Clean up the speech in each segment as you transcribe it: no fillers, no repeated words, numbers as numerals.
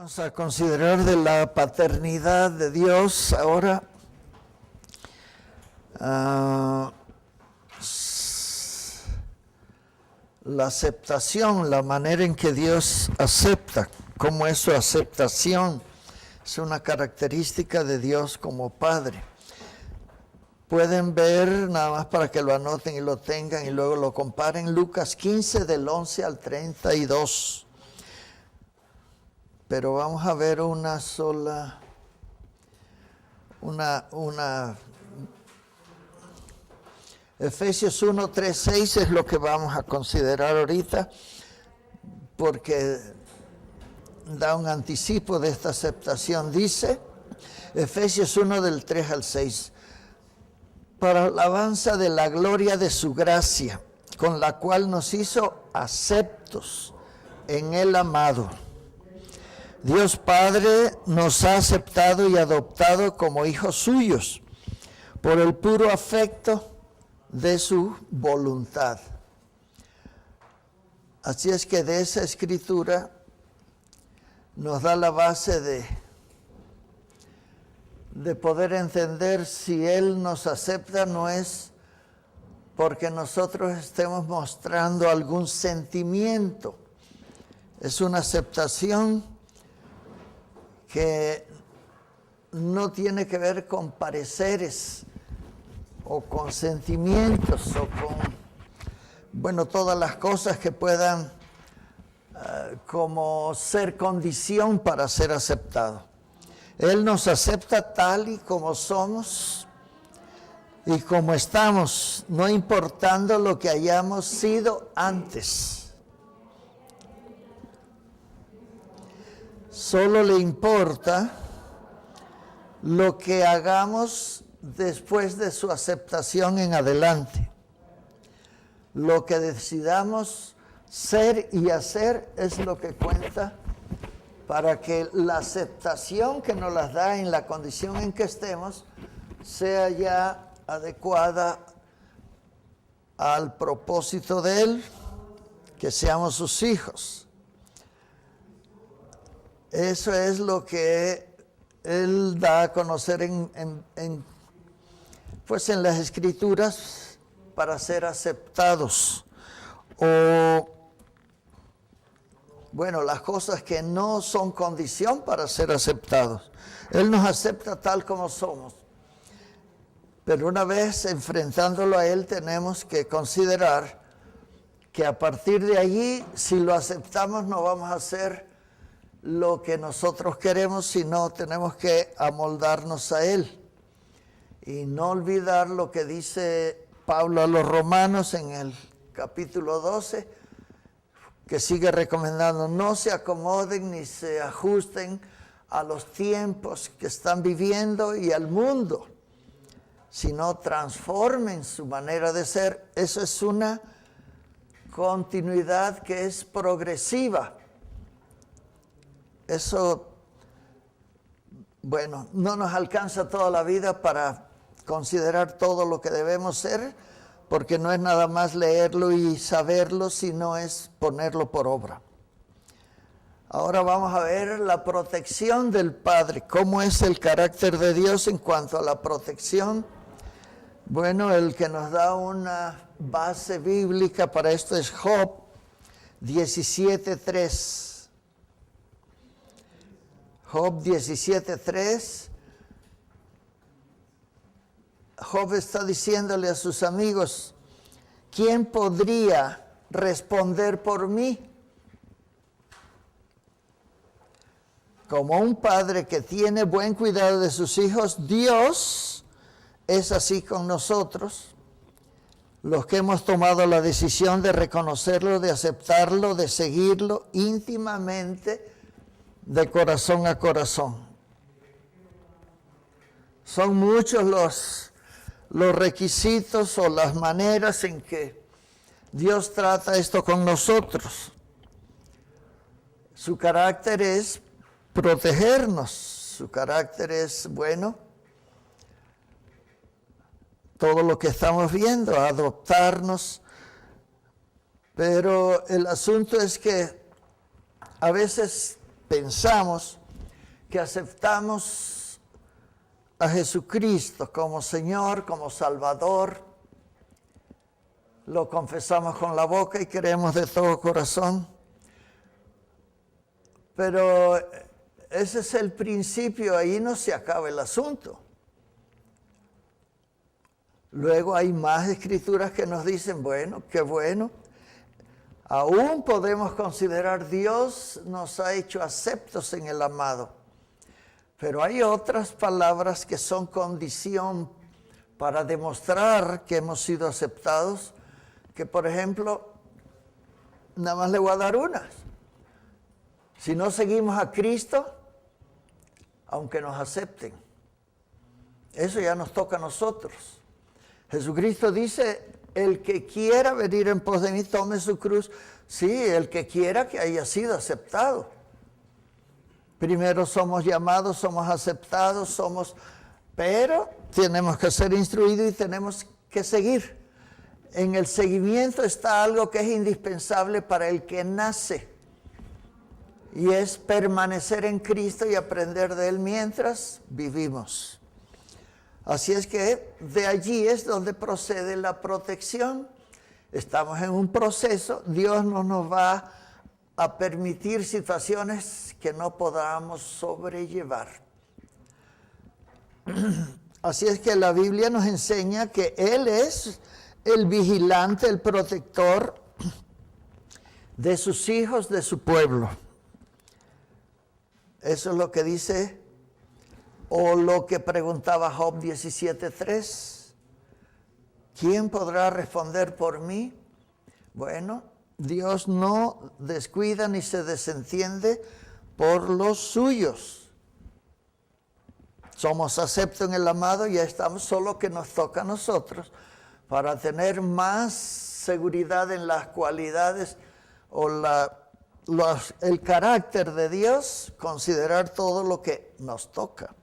Vamos a considerar de la paternidad de Dios ahora. La aceptación, la manera en que Dios acepta, cómo es su aceptación, es una característica de Dios como Padre. Pueden ver, nada más para que lo anoten y lo tengan y luego lo comparen, Lucas 15 del 11 al 32. Pero vamos a ver una sola, Efesios 1, 3, 6 es lo que vamos a considerar ahorita, porque da un anticipo de esta aceptación. Dice, Efesios 1 del 3 al 6, para alabanza de la gloria de su gracia, con la cual nos hizo aceptos en el amado. Dios Padre nos ha aceptado y adoptado como hijos suyos por el puro afecto de su voluntad. Así es que de esa escritura nos da la base de poder entender si Él nos acepta, no es porque nosotros estemos mostrando algún sentimiento. Es una aceptación que no tiene que ver con pareceres o con sentimientos o con, todas las cosas que puedan como ser condición para ser aceptado. Él nos acepta tal y como somos y como estamos, no importando lo que hayamos sido antes. Solo le importa lo que hagamos después de su aceptación en adelante. Lo que decidamos ser y hacer es lo que cuenta para que la aceptación que nos las da en la condición en que estemos sea ya adecuada al propósito de Él, que seamos sus hijos. Eso es lo que Él da a conocer en las Escrituras para ser aceptados. Las cosas que no son condición para ser aceptados. Él nos acepta tal como somos. Pero una vez enfrentándolo a Él, tenemos que considerar que a partir de allí, si lo aceptamos, no vamos a hacer lo que nosotros queremos, sino tenemos que amoldarnos a Él. Y no olvidar lo que dice Pablo a los romanos en el capítulo 12, que sigue recomendando, no se acomoden ni se ajusten a los tiempos que están viviendo y al mundo, sino transformen su manera de ser. Eso es una continuidad que es progresiva. Eso, no nos alcanza toda la vida para considerar todo lo que debemos ser, porque no es nada más leerlo y saberlo, sino es ponerlo por obra. Ahora vamos a ver la protección del Padre. ¿Cómo es el carácter de Dios en cuanto a la protección? El que nos da una base bíblica para esto es Job 17:3. Job 17:3. Job está diciéndole a sus amigos, ¿quién podría responder por mí? Como un padre que tiene buen cuidado de sus hijos, Dios es así con nosotros, los que hemos tomado la decisión de reconocerlo, de aceptarlo, de seguirlo íntimamente, de corazón a corazón. Son muchos los requisitos o las maneras en que Dios trata esto con nosotros. Su carácter es protegernos, su carácter es, todo lo que estamos viendo, adoptarnos, pero el asunto es que a veces pensamos que aceptamos a Jesucristo como Señor, como Salvador, lo confesamos con la boca y creemos de todo corazón, pero ese es el principio, ahí no se acaba el asunto. Luego hay más escrituras que nos dicen, bueno, qué bueno, aún podemos considerar Dios nos ha hecho aceptos en el amado. Pero hay otras palabras que son condición para demostrar que hemos sido aceptados, que por ejemplo, nada más le voy a dar unas. Si no seguimos a Cristo, aunque nos acepten, eso ya nos toca a nosotros. Jesucristo dice, el que quiera venir en pos de mí, tome su cruz. Sí, el que quiera que haya sido aceptado. Primero somos llamados, somos aceptados, pero tenemos que ser instruidos y tenemos que seguir. En el seguimiento está algo que es indispensable para el que nace. Y es permanecer en Cristo y aprender de Él mientras vivimos. Así es que de allí es donde procede la protección. Estamos en un proceso, Dios no nos va a permitir situaciones que no podamos sobrellevar. Así es que la Biblia nos enseña que Él es el vigilante, el protector de sus hijos, de su pueblo. Eso es lo que dice, o lo que preguntaba Job 17:3. ¿Quién podrá responder por mí? Bueno, Dios no descuida ni se desentiende por los suyos. Somos aceptos en el amado, ya estamos, solo que nos toca a nosotros para tener más seguridad en las cualidades o el carácter de Dios, considerar todo lo que nos toca.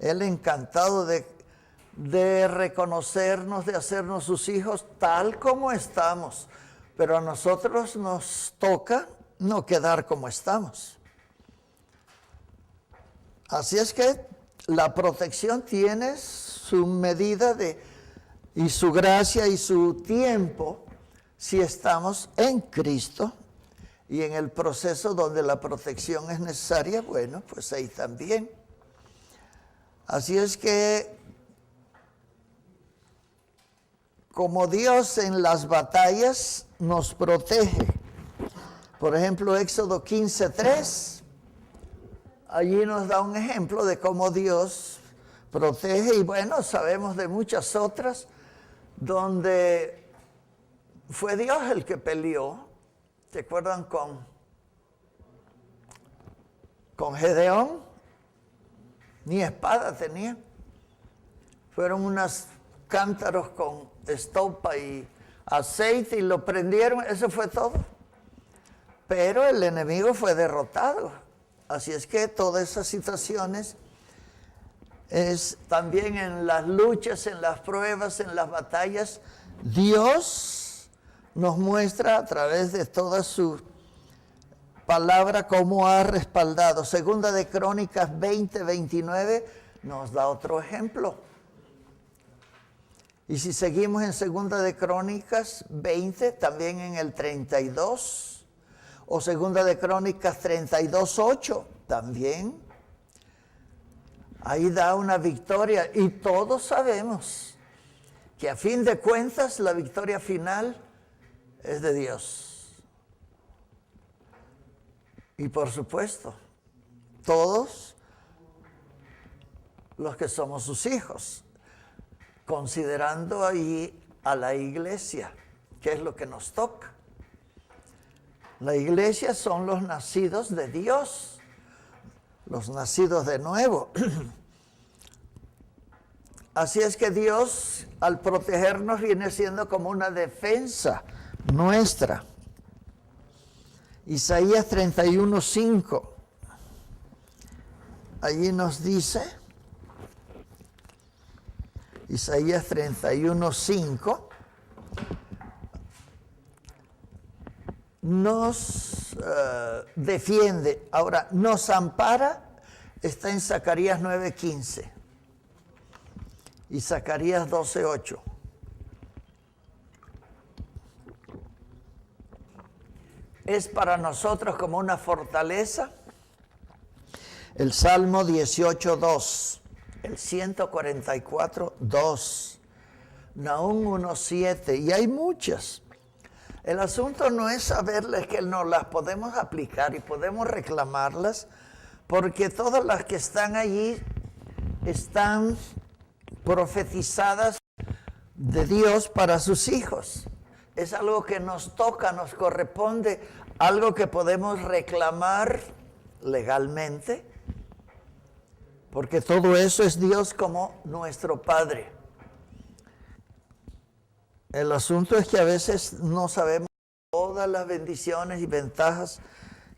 Él encantado de reconocernos, de hacernos sus hijos tal como estamos, pero a nosotros nos toca no quedar como estamos. Así es que la protección tiene su medida y su gracia y su tiempo si estamos en Cristo. Y en el proceso donde la protección es necesaria, bueno, pues ahí también. Así es que, como Dios en las batallas nos protege, por ejemplo, Éxodo 15:3, allí nos da un ejemplo de cómo Dios protege, y bueno, sabemos de muchas otras, donde fue Dios el que peleó. ¿Se acuerdan con Gedeón? Ni espada tenía. Fueron unos cántaros con estopa y aceite y lo prendieron, eso fue todo. Pero el enemigo fue derrotado. Así es que todas esas situaciones es también en las luchas, en las pruebas, en las batallas, Dios nos muestra a través de toda su palabra cómo ha respaldado. Segunda de Crónicas 20:29 nos da otro ejemplo. Y si seguimos en Segunda de Crónicas 20, también en el 32, o Segunda de Crónicas 32:8, también. Ahí da una victoria y todos sabemos que a fin de cuentas la victoria final es de Dios. Y por supuesto, todos los que somos sus hijos, considerando ahí a la iglesia, que es lo que nos toca. La iglesia son los nacidos de Dios, los nacidos de nuevo. Así es que Dios, al protegernos, viene siendo como una defensa nuestra. Isaías 31:5. Allí nos dice, Isaías 31:5, nos defiende. Ahora, nos ampara, está en Zacarías 9:15 y Zacarías 12:8. Es para nosotros como una fortaleza. El Salmo 18:2, el 144:2, Nahum 1:7, y hay muchas. El asunto no es saberles que no las podemos aplicar y podemos reclamarlas, porque todas las que están allí están profetizadas de Dios para sus hijos. Es algo que nos toca, nos corresponde, algo que podemos reclamar legalmente, porque todo eso es Dios como nuestro Padre. El asunto es que a veces no sabemos todas las bendiciones y ventajas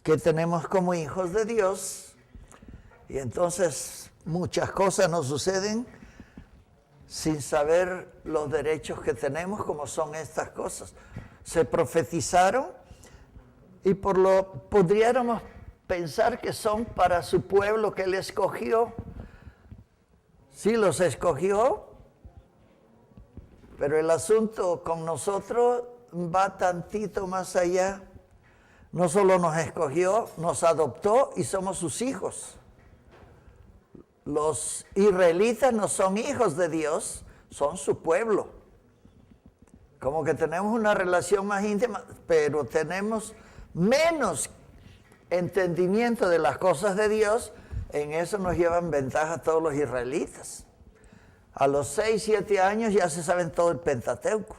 que tenemos como hijos de Dios, y entonces muchas cosas nos suceden sin saber los derechos que tenemos, como son estas cosas. Se profetizaron y podríamos pensar que son para su pueblo que Él escogió. Sí, los escogió, pero el asunto con nosotros va tantito más allá. No solo nos escogió, nos adoptó y somos sus hijos. Los israelitas no son hijos de Dios, son su pueblo. Como que tenemos una relación más íntima, pero tenemos menos entendimiento de las cosas de Dios. En eso nos llevan ventaja todos los israelitas. A los 6, 7 años ya se saben todo el Pentateuco.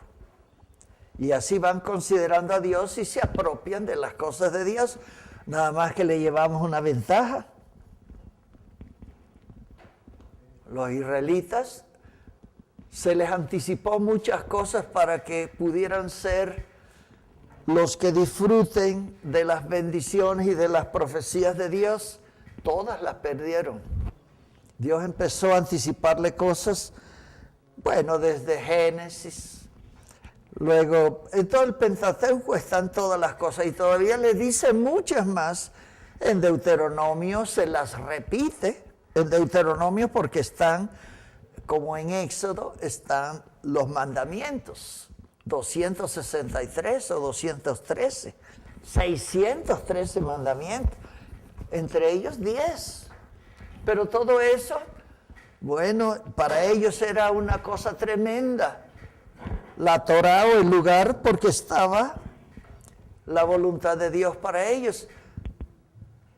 Y así van considerando a Dios y se apropian de las cosas de Dios. Nada más que le llevamos una ventaja. Los israelitas se les anticipó muchas cosas para que pudieran ser los que disfruten de las bendiciones y de las profecías de Dios. Todas las perdieron. Dios empezó a anticiparle cosas, bueno, desde Génesis. Luego, en todo el Pentateuco están todas las cosas y todavía le dice muchas más. En Deuteronomio se las repite. En Deuteronomio porque están, como en Éxodo, están los mandamientos. 263 o 213. 613 mandamientos. Entre ellos 10. Pero todo eso, bueno, para ellos era una cosa tremenda. La Torá o el lugar porque estaba la voluntad de Dios para ellos.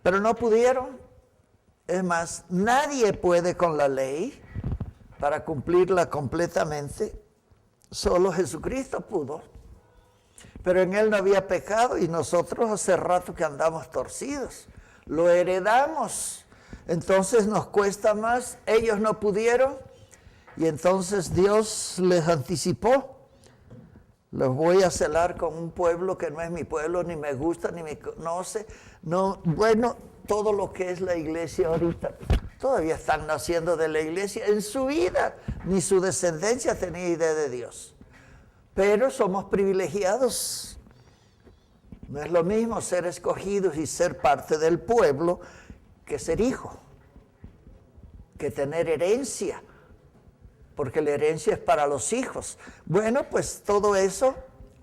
Pero no pudieron. Es más, nadie puede con la ley para cumplirla completamente. Solo Jesucristo pudo. Pero en Él no había pecado y nosotros hace rato que andamos torcidos. Lo heredamos. Entonces nos cuesta más. Ellos no pudieron y entonces Dios les anticipó. Los voy a celar con un pueblo que no es mi pueblo, ni me gusta, ni me conoce. No, bueno, todo lo que es la iglesia ahorita. Todavía están naciendo de la iglesia. En su vida, ni su descendencia tenía idea de Dios. Pero somos privilegiados. No es lo mismo ser escogidos y ser parte del pueblo que ser hijo, que tener herencia, porque la herencia es para los hijos. Bueno, pues todo eso,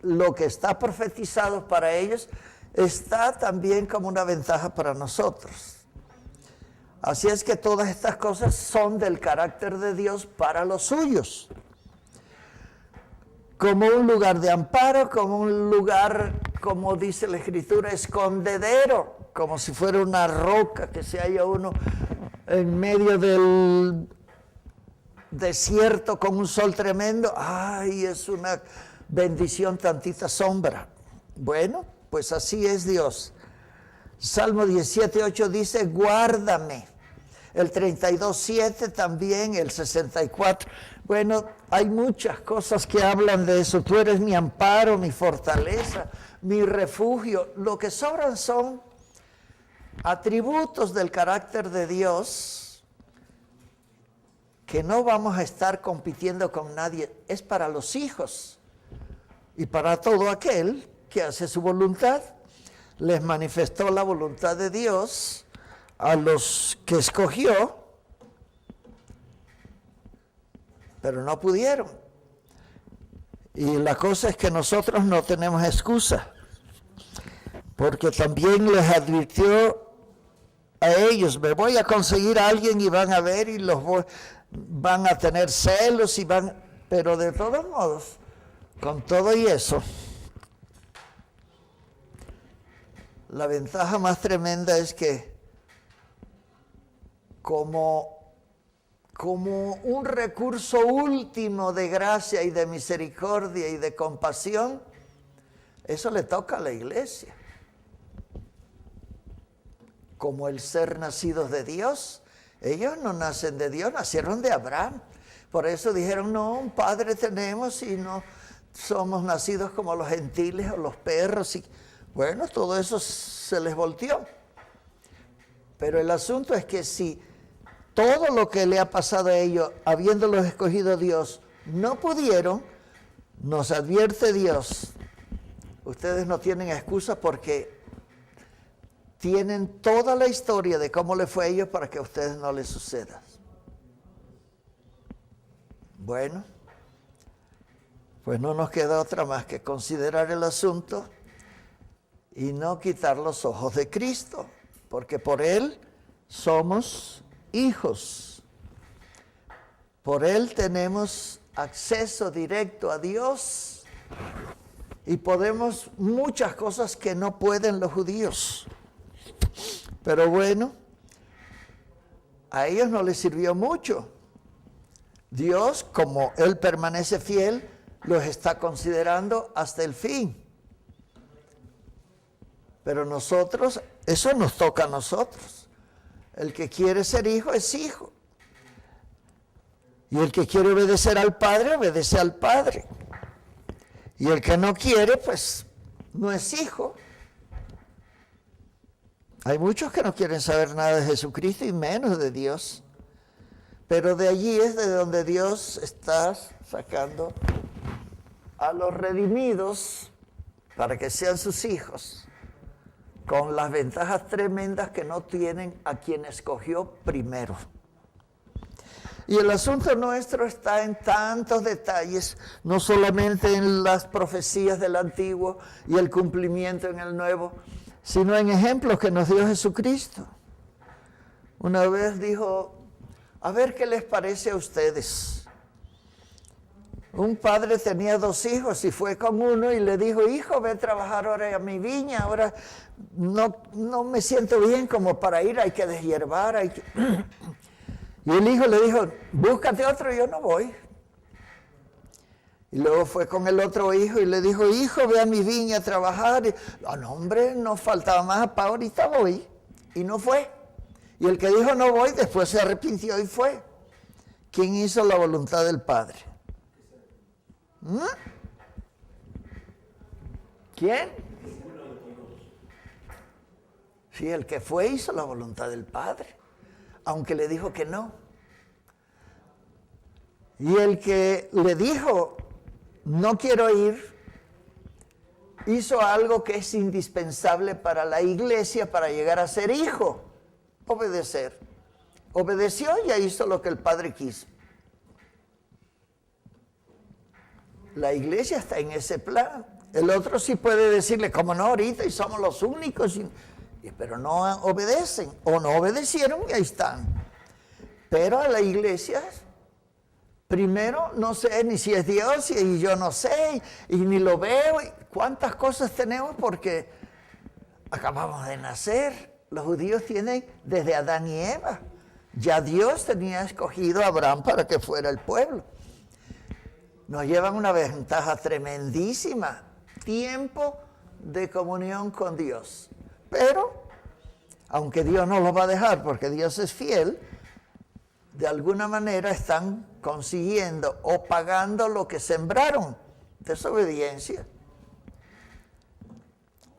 lo que está profetizado para ellos, está también como una ventaja para nosotros. Así es que todas estas cosas son del carácter de Dios para los suyos. Como un lugar de amparo, como un lugar, como dice la Escritura, escondedero, como si fuera una roca que se halla uno en medio del desierto con un sol tremendo. ¡Ay, es una bendición tantita sombra! Bueno, pues así es Dios. Salmo 17:8 dice, guárdame. El 32:7 también, el 64. Bueno, hay muchas cosas que hablan de eso. Tú eres mi amparo, mi fortaleza, mi refugio. Lo que sobran son atributos del carácter de Dios que no vamos a estar compitiendo con nadie. Es para los hijos y para todo aquel que hace su voluntad. les manifestó la voluntad de Dios a los que escogió, pero no pudieron. Y la cosa es que nosotros no tenemos excusa, porque también les advirtió a ellos, me voy a conseguir a alguien y van a ver y van a tener celos pero de todos modos, con todo y eso, la ventaja más tremenda es que como un recurso último de gracia y de misericordia y de compasión, eso le toca a la iglesia. Como el ser nacidos de Dios, ellos no nacen de Dios, nacieron de Abraham. Por eso dijeron, no, un padre tenemos y no somos nacidos como los gentiles o los perros. Bueno, todo eso se les volteó. Pero el asunto es que si todo lo que le ha pasado a ellos, habiéndolos escogido Dios, no pudieron, nos advierte Dios, ustedes no tienen excusa porque tienen toda la historia de cómo le fue a ellos para que a ustedes no les suceda. Bueno, pues no nos queda otra más que considerar el asunto y no quitar los ojos de Cristo, porque por Él somos hijos. Por Él tenemos acceso directo a Dios y podemos muchas cosas que no pueden los judíos. Pero bueno, a ellos no les sirvió mucho. Dios, como Él permanece fiel, los está considerando hasta el fin. Pero nosotros, eso nos toca a nosotros. El que quiere ser hijo es hijo. Y el que quiere obedecer al Padre, obedece al Padre. Y el que no quiere, pues, no es hijo. Hay muchos que no quieren saber nada de Jesucristo y menos de Dios. Pero de allí es de donde Dios está sacando a los redimidos para que sean sus hijos, con las ventajas tremendas que no tienen a quien escogió primero. Y el asunto nuestro está en tantos detalles, no solamente en las profecías del Antiguo y el cumplimiento en el Nuevo, sino en ejemplos que nos dio Jesucristo. Una vez dijo, a ver qué les parece a ustedes. Un padre tenía 2 hijos y fue con uno y le dijo, hijo, ve a trabajar ahora a mi viña, ahora no me siento bien como para ir, hay que deshiervar, Y el hijo le dijo, búscate otro, yo no voy. Y luego fue con el otro hijo y le dijo, hijo, ve a mi viña a trabajar. Y, no, hombre, no faltaba más, para ahorita voy. Y no fue. Y el que dijo no voy, después se arrepintió y fue. ¿Quién hizo la voluntad del Padre? ¿Quién? Sí, el que fue hizo la voluntad del Padre, aunque le dijo que no. Y el que le dijo, no quiero ir, hizo algo que es indispensable para la iglesia para llegar a ser hijo, obedecer. Obedeció y ya hizo lo que el Padre quiso. La iglesia está en ese plan. El otro sí puede decirle, como no ahorita y somos los únicos, pero no obedecen o no obedecieron y ahí están. Pero a la iglesia, primero no sé ni si es Dios y yo no sé y ni lo veo. Y cuántas cosas tenemos porque acabamos de nacer. Los judíos tienen desde Adán y Eva. Ya Dios tenía escogido a Abraham para que fuera el pueblo. Nos llevan una ventaja tremendísima, tiempo de comunión con Dios. Pero, aunque Dios no los va a dejar porque Dios es fiel, de alguna manera están consiguiendo o pagando lo que sembraron, desobediencia.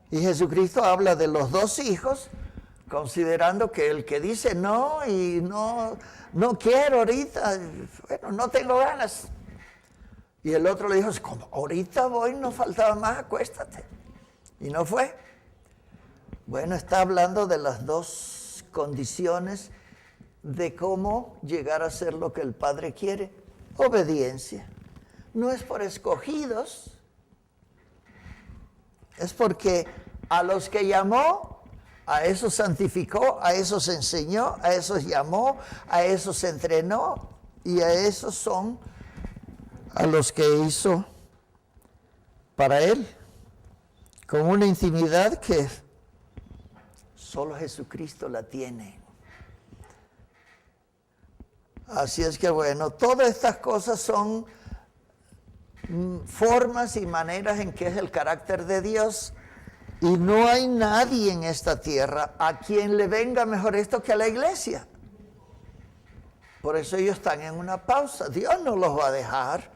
Y Jesucristo habla de los 2 hijos, considerando que el que dice no y no quiero ahorita, bueno, no tengo ganas. Y el otro le dijo, como ahorita voy, no faltaba más, acuéstate. Y no fue. Bueno, está hablando de las dos condiciones de cómo llegar a ser lo que el Padre quiere. Obediencia. No es por escogidos, es porque a los que llamó, a esos santificó, a esos enseñó, a esos llamó, a esos entrenó, y a esos son a los que hizo para Él, con una intimidad que solo Jesucristo la tiene. Así es que bueno, todas estas cosas son formas y maneras en que es el carácter de Dios, y no hay nadie en esta tierra a quien le venga mejor esto que a la iglesia. Por eso ellos están en una pausa. Dios no los va a dejar.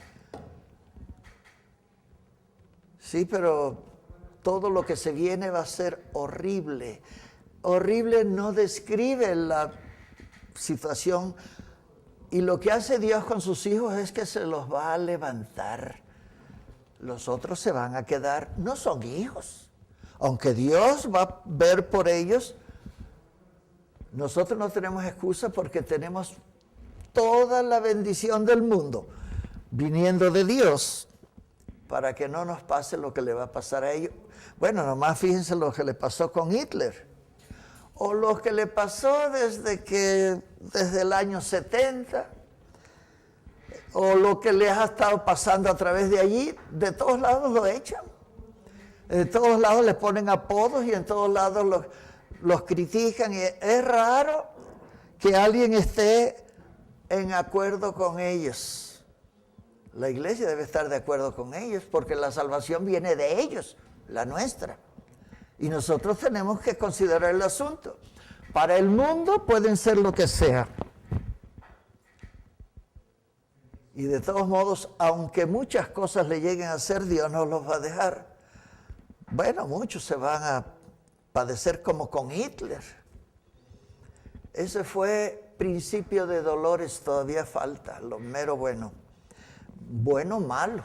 Sí, pero todo lo que se viene va a ser horrible. Horrible no describe la situación. Y lo que hace Dios con sus hijos es que se los va a levantar. Los otros se van a quedar, no son hijos. Aunque Dios va a ver por ellos, nosotros no tenemos excusa porque tenemos toda la bendición del mundo viniendo de Dios para que no nos pase lo que le va a pasar a ellos. Bueno, nomás fíjense lo que le pasó con Hitler, o lo que le pasó desde el año 70, o lo que les ha estado pasando a través de allí. De todos lados lo echan, de todos lados le ponen apodos y en todos lados los critican, y es raro que alguien esté en acuerdo con ellos. La iglesia debe estar de acuerdo con ellos porque la salvación viene de ellos, la nuestra. Y nosotros tenemos que considerar el asunto. Para el mundo pueden ser lo que sea. Y de todos modos, aunque muchas cosas le lleguen a hacer, Dios no los va a dejar. Bueno, muchos se van a padecer como con Hitler. Ese fue principio de dolores, todavía falta, lo mero bueno. Bueno, malo.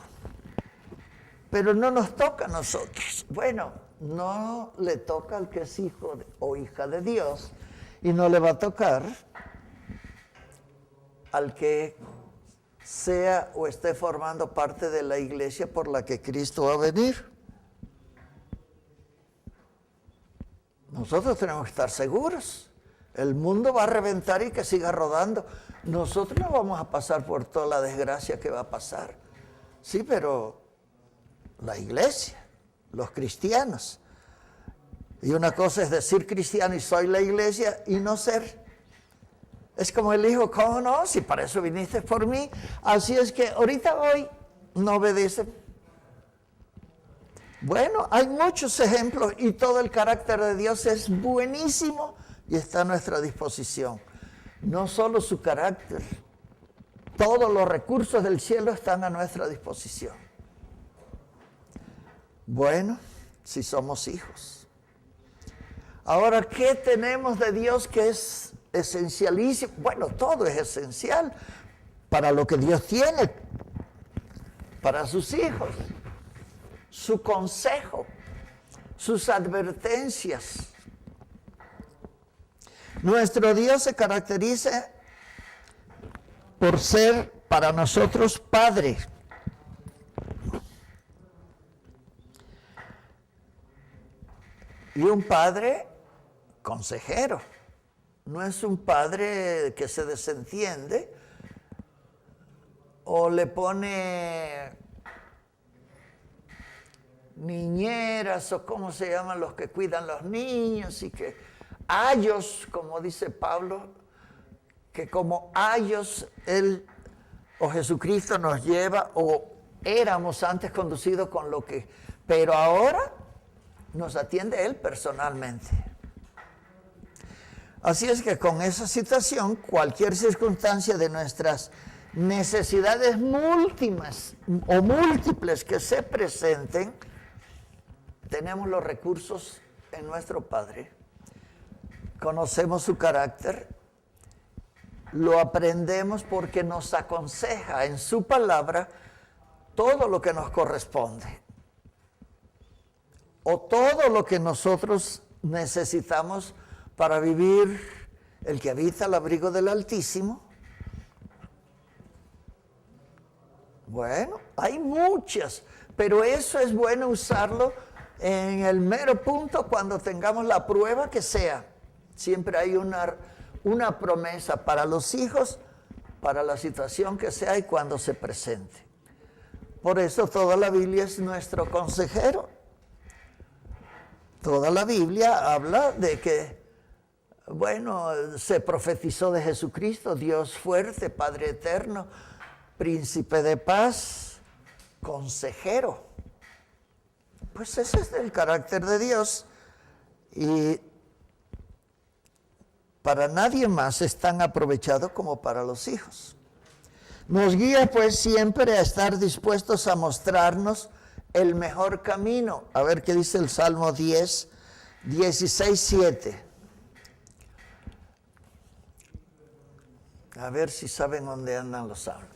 Pero no nos toca a nosotros. Bueno, no le toca al que es hijo o hija de Dios, y no le va a tocar al que sea o esté formando parte de la iglesia por la que Cristo va a venir. Nosotros tenemos que estar seguros. El mundo va a reventar y que siga rodando. Nosotros no vamos a pasar por toda la desgracia que va a pasar. Sí, pero la iglesia, los cristianos. Y una cosa es decir cristiano y soy la iglesia y no ser. Es como el hijo, ¿cómo no? Si para eso viniste por mí. Así es que ahorita voy, no obedece. Bueno, hay muchos ejemplos y todo el carácter de Dios es buenísimo y está a nuestra disposición. No solo su carácter, todos los recursos del cielo están a nuestra disposición. Bueno, si somos hijos. Ahora, ¿qué tenemos de Dios que es esencialísimo? Bueno, todo es esencial para lo que Dios tiene para sus hijos. Su consejo, sus advertencias. Nuestro Dios se caracteriza por ser para nosotros Padre. Y un Padre consejero. No es un Padre que se desentiende o le pone niñeras o cómo se llaman los que cuidan los niños, y que ayos, como dice Pablo, que como ayos Él o Jesucristo nos lleva, o éramos antes conducidos con lo que, pero ahora nos atiende Él personalmente. Así es que con esa situación, cualquier circunstancia de nuestras necesidades múltiples o múltiples que se presenten, tenemos los recursos en nuestro Padre, conocemos su carácter, lo aprendemos porque nos aconseja en su palabra todo lo que nos corresponde, o todo lo que nosotros necesitamos para vivir el que habita al abrigo del Altísimo? Bueno, hay muchas, pero eso es bueno usarlo en el mero punto cuando tengamos la prueba que sea. Siempre hay una promesa para los hijos, para la situación que sea y cuando se presente. Por eso toda la Biblia es nuestro consejero. Toda la Biblia habla de que, bueno, se profetizó de Jesucristo, Dios fuerte, Padre eterno, Príncipe de paz, consejero. Pues ese es el carácter de Dios. Y para nadie más es tan aprovechado como para los hijos. Nos guía pues siempre a estar dispuestos a mostrarnos el mejor camino. A ver qué dice el Salmo 10, 16, 7. A ver si saben dónde andan los salmos.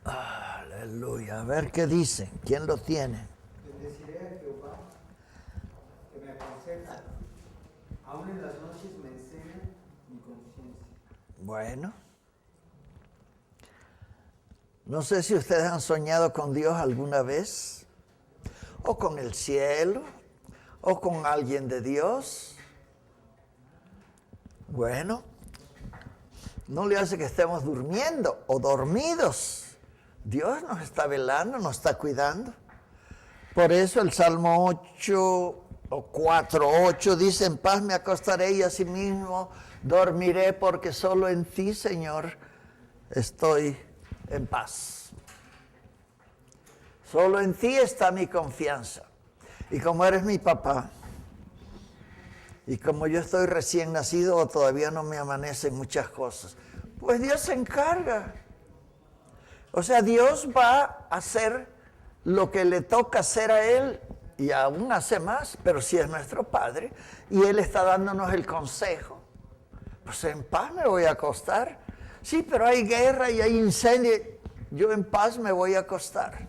Aleluya. A ver qué dice. ¿Quién lo tiene? Bendeciré a Jehová, que me aconseja. Aún en las noches me enseña mi conciencia. Bueno. No sé si ustedes han soñado con Dios alguna vez, o con el cielo, o con alguien de Dios. Bueno, no le hace que estemos durmiendo o dormidos. Dios nos está velando, nos está cuidando. Por eso el Salmo 8 o 4:8 dice: en paz me acostaré y asimismo dormiré, porque solo en ti, Señor, estoy en paz. Solo en ti está mi confianza. Y como eres mi papá, y como yo estoy recién nacido o todavía no me amanecen muchas cosas, pues Dios se encarga. O sea, Dios va a hacer lo que le toca hacer a Él y aún hace más, pero si es nuestro Padre y Él está dándonos el consejo, pues en paz me voy a acostar. Sí, pero hay guerra y hay incendio, yo en paz me voy a acostar.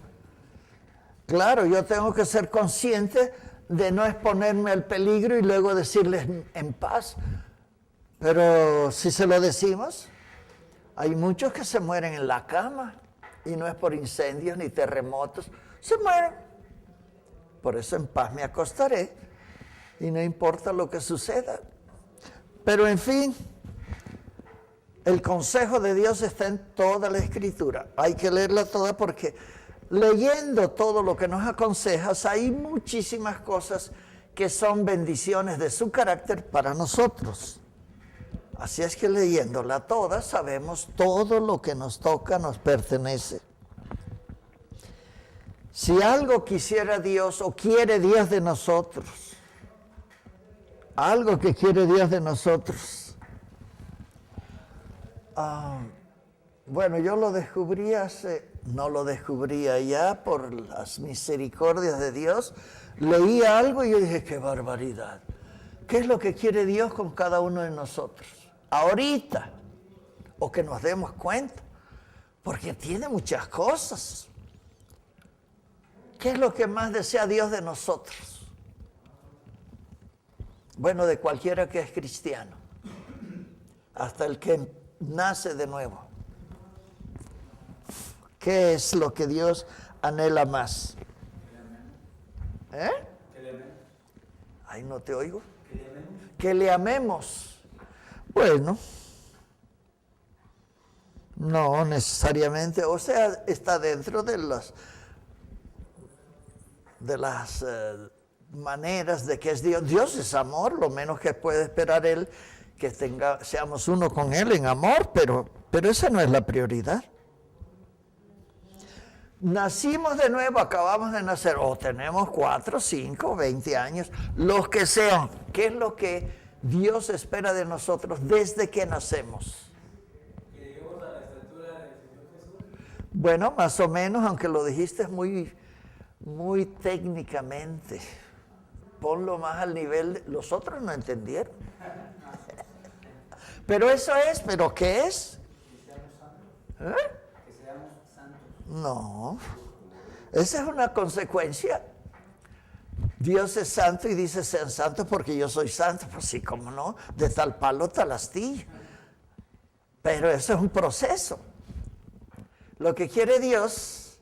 Claro, yo tengo que ser consciente de no exponerme al peligro y luego decirles en paz, pero si se lo decimos, hay muchos que se mueren en la cama. Y no es por incendios ni terremotos, se mueren. Por eso en paz me acostaré y no importa lo que suceda. Pero en fin, el consejo de Dios está en toda la Escritura. Hay que leerla toda porque leyendo todo lo que nos aconseja, hay muchísimas cosas que son bendiciones de su carácter para nosotros. Así es que leyéndola toda sabemos todo lo que nos toca, nos pertenece. Si algo quisiera Dios o quiere Dios de nosotros, algo que quiere Dios de nosotros, bueno, yo lo descubrí no lo descubría ya por las misericordias de Dios, leí algo y yo dije, qué barbaridad. ¿Qué es lo que quiere Dios con cada uno de nosotros? Ahorita, o que nos demos cuenta, porque tiene muchas cosas. ¿Qué es lo que más desea Dios de nosotros? Bueno, de cualquiera que es cristiano, hasta el que nace de nuevo. ¿Qué es lo que Dios anhela más? ¿Eh? Ay, no te oigo. Que le amemos. Bueno, no necesariamente, o sea, está dentro de las maneras de que es Dios. Dios es amor, lo menos que puede esperar Él, que seamos uno con Él en amor, pero esa no es la prioridad. Nacimos de nuevo, acabamos de nacer, o tenemos 4, 5, 20 años, los que sean. ¿Qué es lo que Dios espera de nosotros desde que nacemos? Que lleguemos a la estatura del Señor Jesús. Bueno, más o menos, aunque lo dijiste muy técnicamente. Ponlo más al nivel los otros no entendieron. Pero eso es, ¿pero qué es? Que seamos santos. ¿Eh? Que seamos santos. No, esa es una consecuencia. Dios es santo y dice sean santos porque yo soy santo. Pues sí, cómo no, de tal palo tal astilla. Pero eso es un proceso. Lo que quiere Dios,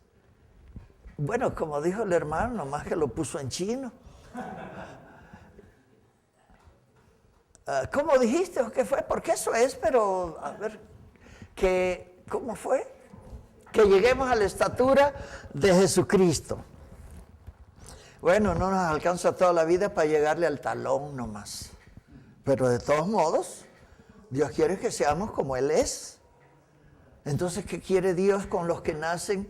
bueno, como dijo el hermano, nomás que lo puso en chino. ¿Cómo dijiste o qué fue? Porque eso es, pero a ver, ¿cómo fue? Que lleguemos a la estatura de Jesucristo. Bueno, no nos alcanza toda la vida para llegarle al talón nomás. Pero de todos modos, Dios quiere que seamos como Él es. Entonces, ¿qué quiere Dios con los que nacen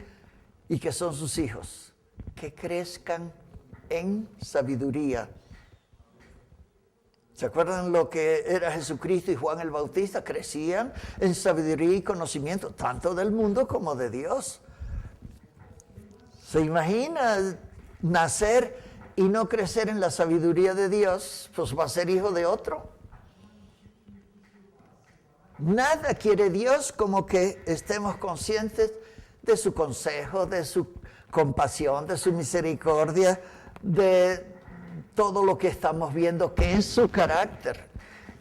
y que son sus hijos? Que crezcan en sabiduría. ¿Se acuerdan lo que era Jesucristo y Juan el Bautista? Crecían en sabiduría y conocimiento, tanto del mundo como de Dios. ¿Se imagina nacer y no crecer en la sabiduría de Dios? Pues va a ser hijo de otro. Nada quiere Dios como que estemos conscientes de su consejo, de su compasión, de su misericordia, de todo lo que estamos viendo que es su carácter.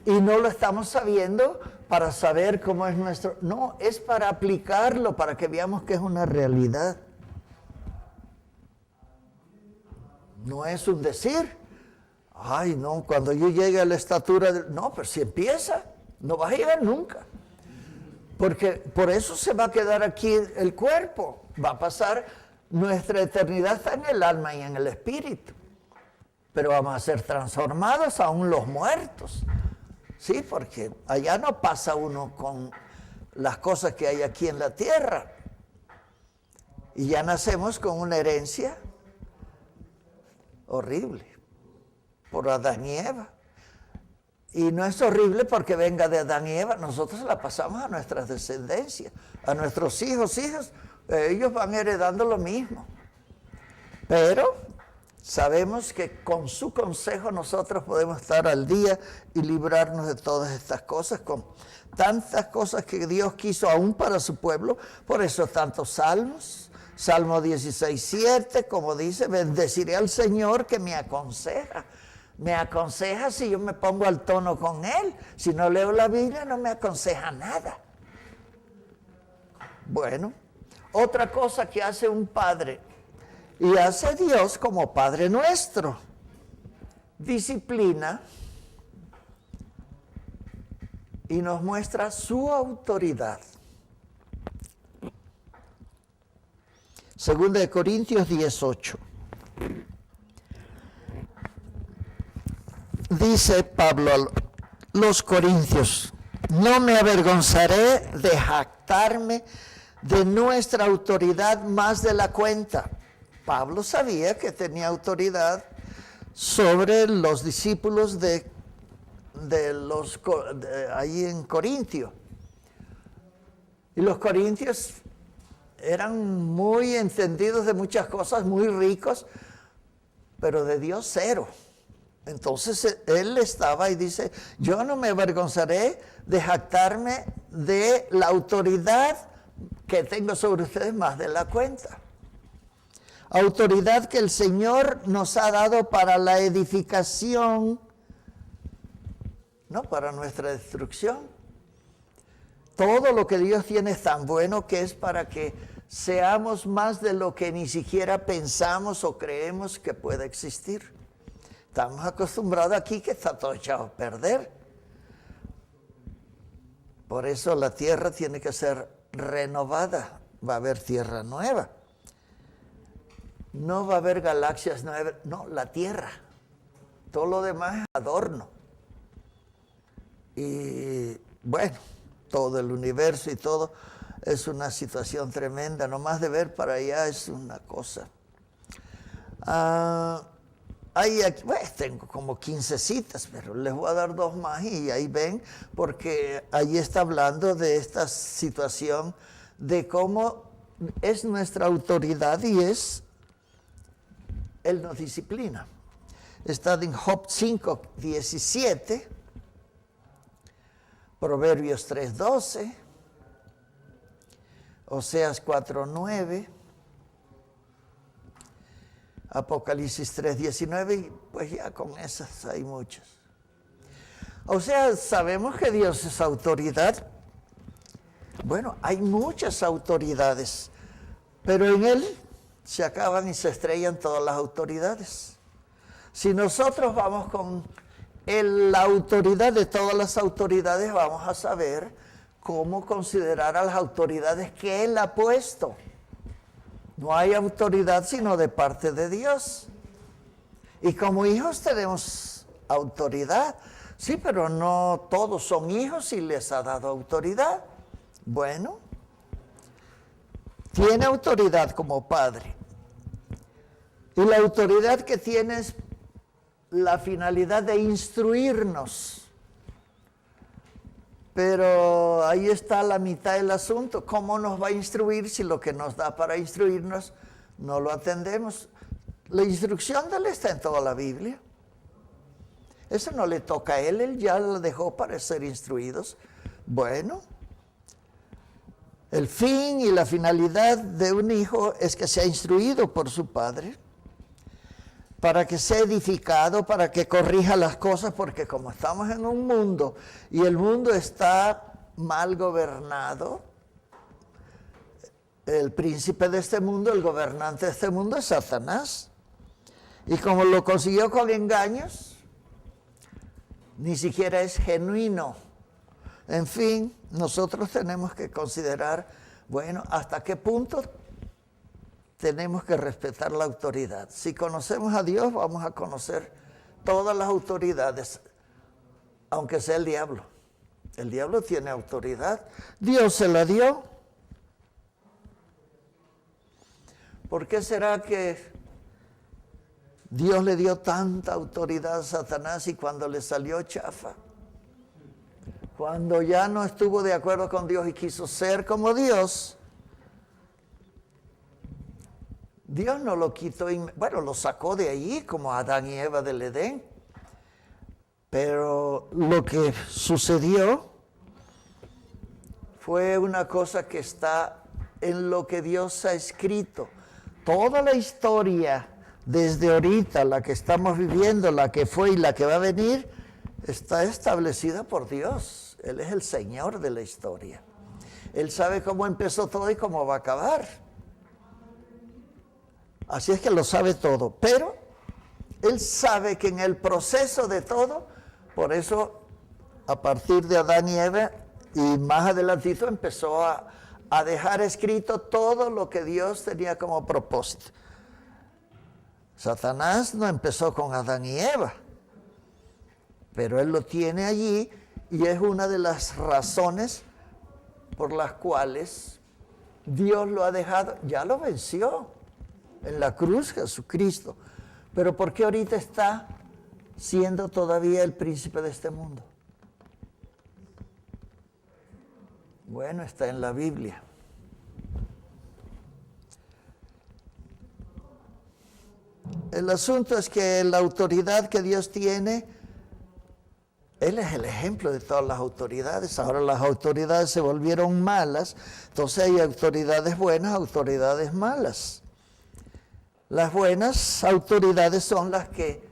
Y no lo estamos sabiendo para saber cómo es nuestro... No, es para aplicarlo, para que veamos que es una realidad. No es un decir. Ay, no, cuando yo llegue a la estatura... No, pero si empieza, no vas a llegar nunca. Porque por eso se va a quedar aquí el cuerpo. Va a pasar, nuestra eternidad está en el alma y en el espíritu. Pero vamos a ser transformados aún los muertos. Sí, porque allá no pasa uno con las cosas que hay aquí en la tierra. Y ya nacemos con una herencia horrible por Adán y Eva. Y no es horrible porque venga de Adán y Eva, nosotros la pasamos a nuestras descendencias, a nuestros hijos, ellos van heredando lo mismo. Pero sabemos que con su consejo nosotros podemos estar al día y librarnos de todas estas cosas, con tantas cosas que Dios quiso aún para su pueblo. Por eso tantos salmos, Salmo 16:7, como dice, bendeciré al Señor que me aconseja. Me aconseja si yo me pongo al tono con Él. Si no leo la Biblia no me aconseja nada. Bueno, otra cosa que hace un padre, y hace Dios como Padre nuestro, disciplina y nos muestra su autoridad. Segunda de Corintios 18. Dice Pablo a los corintios, no me avergonzaré de jactarme de nuestra autoridad más de la cuenta. Pablo sabía que tenía autoridad sobre los discípulos ahí en Corintio. Y los corintios eran muy entendidos de muchas cosas, muy ricos, pero de Dios cero. Entonces él estaba y dice, yo no me avergonzaré de jactarme de la autoridad que tengo sobre ustedes más de la cuenta. Autoridad que el Señor nos ha dado para la edificación, no para nuestra destrucción. Todo lo que Dios tiene es tan bueno que es para que seamos más de lo que ni siquiera pensamos o creemos que pueda existir. Estamos acostumbrados aquí que está todo echado a perder. Por eso la tierra tiene que ser renovada. Va a haber tierra nueva. No va a haber galaxias nuevas. No, la tierra. Todo lo demás es adorno. Y bueno, todo el universo y todo es una situación tremenda. Nomás de ver para allá es una cosa. Ahí, bueno, tengo como 15 citas, pero les voy a dar 2 más y ahí ven, porque ahí está hablando de esta situación, de cómo es nuestra autoridad y Él nos disciplina. Está en Job 5:17, Proverbios 3:12, Oseas 4:9, Apocalipsis 3:19, y pues ya con esas hay muchas. O sea, sabemos que Dios es autoridad. Bueno, hay muchas autoridades, pero en Él se acaban y se estrellan todas las autoridades. Si nosotros vamos con la autoridad de todas las autoridades, vamos a saber cómo considerar a las autoridades que Él ha puesto. No hay autoridad sino de parte de Dios. Y como hijos tenemos autoridad. Sí, pero no todos son hijos y les ha dado autoridad. Bueno, tiene autoridad como padre. Y la autoridad que tiene es la finalidad de instruirnos. Pero ahí está la mitad del asunto. ¿Cómo nos va a instruir si lo que nos da para instruirnos no lo atendemos? La instrucción de Él está en toda la Biblia. Eso no le toca a Él ya la dejó para ser instruidos. Bueno, el fin y la finalidad de un hijo es que sea instruido por su padre, para que sea edificado, para que corrija las cosas, porque como estamos en un mundo y el mundo está mal gobernado, el príncipe de este mundo, el gobernante de este mundo es Satanás. Y como lo consiguió con engaños, ni siquiera es genuino. En fin, nosotros tenemos que considerar, bueno, hasta qué punto tenemos que respetar la autoridad. Si conocemos a Dios, vamos a conocer todas las autoridades, aunque sea el diablo. El diablo tiene autoridad. Dios se la dio. ¿Por qué será que Dios le dio tanta autoridad a Satanás y cuando le salió chafa? Cuando ya no estuvo de acuerdo con Dios y quiso ser como Dios, Dios no lo quitó, bueno, lo sacó de allí como Adán y Eva del Edén. Pero lo que sucedió fue una cosa que está en lo que Dios ha escrito. Toda la historia, desde ahorita, la que estamos viviendo, la que fue y la que va a venir, está establecida por Dios. Él es el Señor de la historia. Él sabe cómo empezó todo y cómo va a acabar. Así es que lo sabe todo. Pero Él sabe que en el proceso de todo, por eso a partir de Adán y Eva y más adelantito empezó a dejar escrito todo lo que Dios tenía como propósito. Satanás no empezó con Adán y Eva, pero él lo tiene allí y es una de las razones por las cuales Dios lo ha dejado. Ya lo venció en la cruz Jesucristo, pero ¿por qué ahorita está siendo todavía el príncipe de este mundo? Bueno, está en la Biblia. El asunto es que la autoridad que Dios tiene, Él es el ejemplo de todas las autoridades. Ahora las autoridades se volvieron malas, entonces hay autoridades buenas, autoridades malas. Las buenas autoridades son las que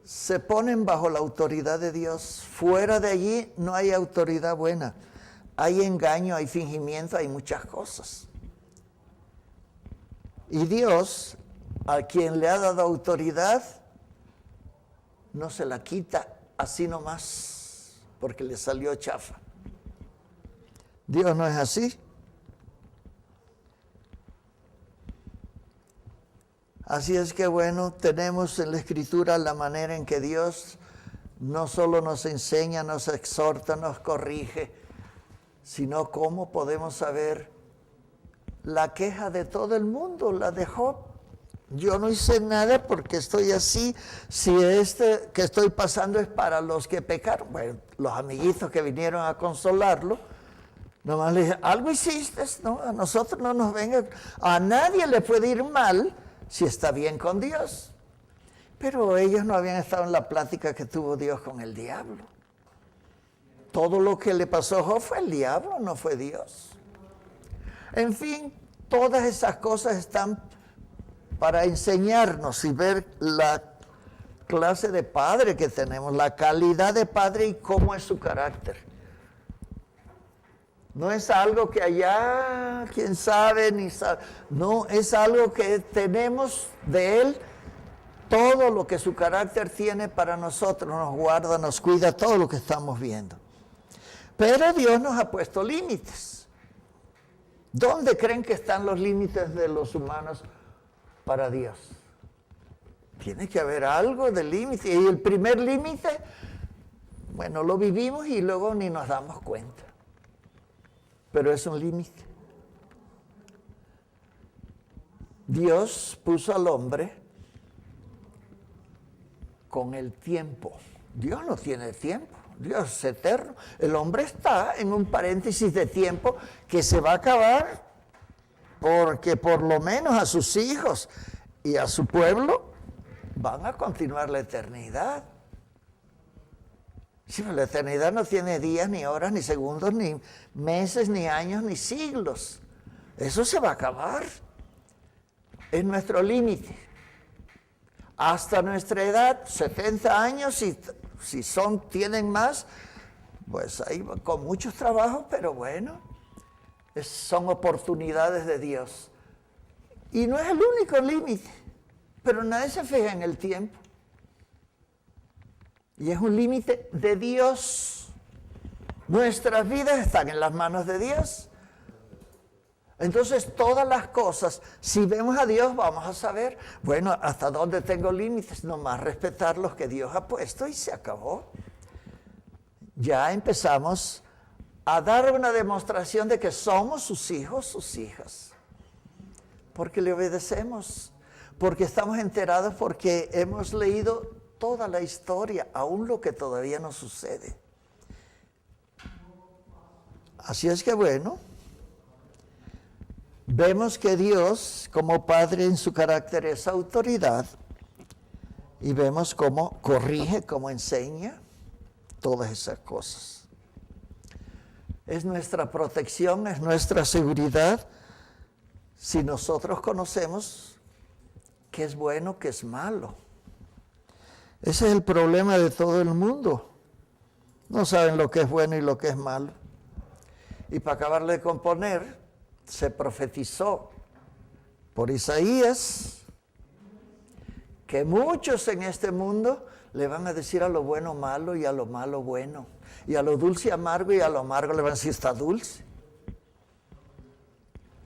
se ponen bajo la autoridad de Dios. Fuera de allí no hay autoridad buena. Hay engaño, hay fingimiento, hay muchas cosas. Y Dios, a quien le ha dado autoridad, no se la quita así nomás, porque le salió chafa. Dios no es así. Así es que bueno, tenemos en la Escritura la manera en que Dios no solo nos enseña, nos exhorta, nos corrige, sino cómo podemos saber la queja de todo el mundo, la de Job. Yo no hice nada porque estoy así, si este que estoy pasando es para los que pecaron. Bueno, los amiguitos que vinieron a consolarlo, nomás le dije, algo hiciste, ¿no? A nosotros no nos venga, a nadie le puede ir mal si está bien con Dios. Pero ellos no habían estado en la plática que tuvo Dios con el diablo. todo lo que le pasó a Job fue el diablo, no fue Dios. En fin, todas esas cosas están para enseñarnos y ver la clase de padre que tenemos, la calidad de padre y cómo es su carácter. No es algo que allá, quién sabe, ni sabe. No, es algo que tenemos de Él, todo lo que su carácter tiene para nosotros, nos guarda, nos cuida, todo lo que estamos viendo. Pero Dios nos ha puesto límites. ¿Dónde creen que están los límites de los humanos para Dios? Tiene que haber algo de límite. Y el primer límite, bueno, lo vivimos y luego ni nos damos cuenta. Pero es un límite. Dios puso al hombre con el tiempo. Dios no tiene tiempo. Dios es eterno. El hombre está en un paréntesis de tiempo que se va a acabar porque por lo menos a sus hijos y a su pueblo van a continuar la eternidad. Sí, pero la eternidad no tiene días, ni horas, ni segundos, ni meses, ni años, ni siglos. Eso se va a acabar. Es nuestro límite. Hasta nuestra edad, 70 años, si tienen más, pues ahí con muchos trabajos, pero bueno, son oportunidades de Dios. Y no es el único límite, pero nadie se fija en el tiempo. Y es un límite de Dios. Nuestras vidas están en las manos de Dios. Entonces, todas las cosas, si vemos a Dios, vamos a saber, bueno, hasta dónde tengo límites, nomás respetar los que Dios ha puesto y se acabó. Ya empezamos a dar una demostración de que somos sus hijos, sus hijas. Porque le obedecemos, porque estamos enterados, porque hemos leído toda la historia, aún lo que todavía no sucede. Así es que bueno, vemos que Dios, como Padre en su carácter, es autoridad, y vemos cómo corrige, cómo enseña, todas esas cosas. Es nuestra protección, es nuestra seguridad, si nosotros conocemos qué es bueno, qué es malo. Ese es el problema de todo el mundo. No saben lo que es bueno y lo que es malo. Y para acabarle de componer, se profetizó por Isaías que muchos en este mundo le van a decir a lo bueno malo y a lo malo bueno. Y a lo dulce amargo y a lo amargo le van a decir está dulce.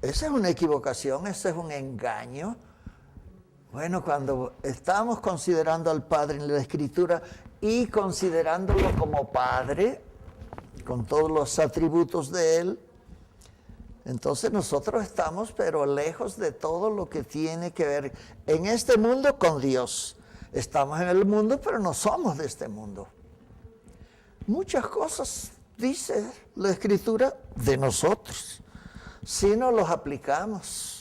Esa es una equivocación, ese es un engaño. Bueno, cuando estamos considerando al Padre en la Escritura y considerándolo como Padre, con todos los atributos de Él, entonces nosotros estamos pero lejos de todo lo que tiene que ver en este mundo con Dios. Estamos en el mundo, pero no somos de este mundo. Muchas cosas dice la Escritura de nosotros, si no los aplicamos.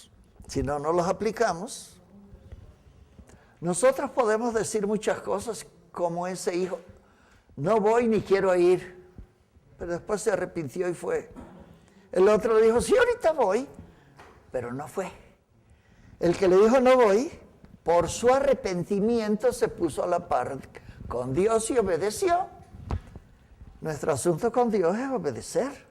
Si no los aplicamos, nosotros podemos decir muchas cosas como ese hijo, no voy ni quiero ir, pero después se arrepintió y fue. El otro le dijo, sí, ahorita voy, pero no fue. El que le dijo no voy, por su arrepentimiento se puso a la par con Dios y obedeció. Nuestro asunto con Dios es obedecer.